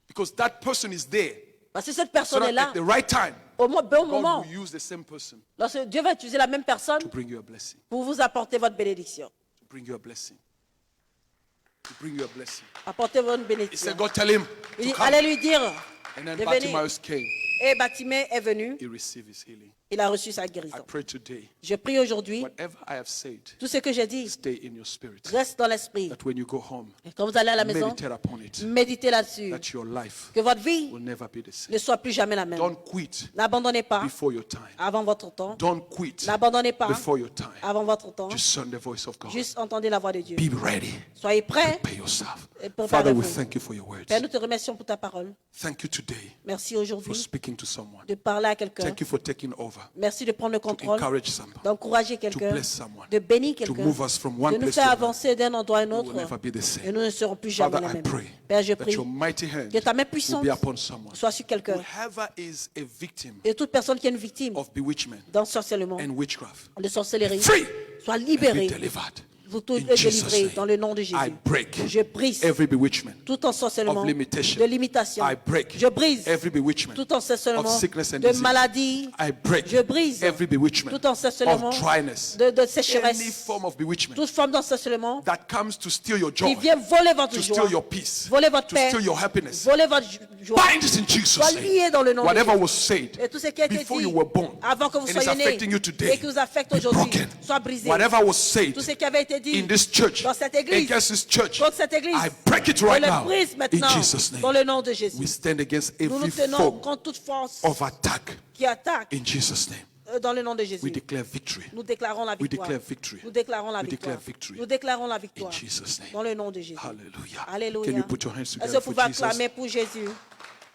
Because that person is there. Parce que cette So personne est that là at the right time, au bon God moment. will use the same person Lorsque Dieu va utiliser la même personne to bring you a blessing. pour vous apporter votre bénédiction. To bring you a blessing. To bring you a blessing. Apporter votre He bénédiction. said, God, tell him Il to dit, come. allez lui dire And then de venir. Bartimaeus came. Et Bartimée est venu. He received his healing. Il a reçu sa I guérison. pray today, Je prie aujourd'hui, whatever I have said, tout ce que j'ai dit stay in your spirit. reste dans l'esprit. That when you go home, Et quand vous allez à la maison, meditate upon it. méditez là-dessus. That your life Que votre vie will never be the same. ne soit plus jamais la même. Don't quit N'abandonnez pas before your time. avant votre temps. Don't quit N'abandonnez pas before your time. avant votre temps. Just son the voice of God. Juste entendez la voix de Dieu. Be ready. Soyez prêts. Prepare yourself. Et Father, we préparez-vous. thank you for your words. Père, nous te remercions pour ta parole. Thank you today Merci for aujourd'hui speaking to someone. de parler à quelqu'un. Thank you for taking over. Merci de prendre le To contrôle, encourage someone. d'encourager To quelqu'un, bless someone. de bénir To quelqu'un, move us from one de nous place faire to another. avancer d'un endroit à un We will autre. never be the Et same. nous ne serons plus jamais Father, les I mêmes. pray Père, je that prie your mighty hand que ta main will puissante be upon someone. soit sur quelqu'un. Whoever is a victim Et toute personne qui est une victime of bewitchment d'ensorcellement, and witchcraft, de sorcellerie, free soit and be libérée. delivered. Vous tous In Jesus' délivrés name, dans le nom de Jésus. I break Je brise every bewitchment tout ensorcellement of limitation. de limitation. I break Je brise every bewitchment tout ensorcellement of sickness and de disease. maladie. I break Je brise every bewitchment tout ensorcellement of dryness, de any sécheresse. form of bewitchment Toute forme d'ensorcellement that comes to steal your joy, qui vient voler votre to joie, steal your peace, voler votre to paix, steal your happiness. voler votre joie. Bind it in Jesus' Soit lié name. dans le nom de Whatever Jésus. was said Et tout ce qui a été before dit you were born avant que vous and is soyez né affecting you today et qui vous affecte be aujourd'hui broken. soit brisé. Whatever was said Tout ce qui avait été dit in this church, dans cette église, against this church, contre cette église, I break it on right le now brise in maintenant Jesus' dans name. le nom de Jésus. We stand against Nous nous every tenons form contre toute force of attack qui attaque in Jesus' name. dans le nom de Jésus. We declare victory Nous déclarons la We victoire. declare victory. Nous déclarons la We victoire. declare victory. Nous déclarons la in victoire Jesus' name. dans le nom de Jésus. Hallelujah. Alléluia. Can you put your hands Est-ce que together vous for pouvez Jesus? acclamer pour Jésus?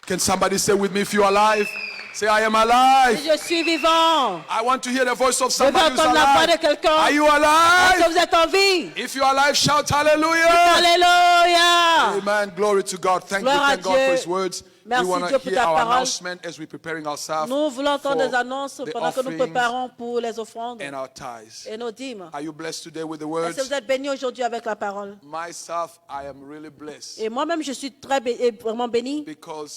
Can somebody say with me if you are alive? Say, I am alive. Je suis vivant. I want to hear the voice of Je veux somebody who's entendre la voix de alive. quelqu'un. Are you Est-ce alive? que vous êtes en vie? If you are alive, shout hallelujah. Alléluia. Amen. Glory to God. Thank Gloire à God for Dieu. His words. Merci we want Dieu to pour hear ta our parole. announcement as we're preparing ourselves Nous voulons entendre for des annonces the pendant que nous offerings préparons pour les offrandes and our tithes. et nos dîmes. Are you blessed today with the Est-ce words? que vous êtes bénis aujourd'hui avec la parole? Myself, I am really blessed Et moi-même, je suis vraiment béni because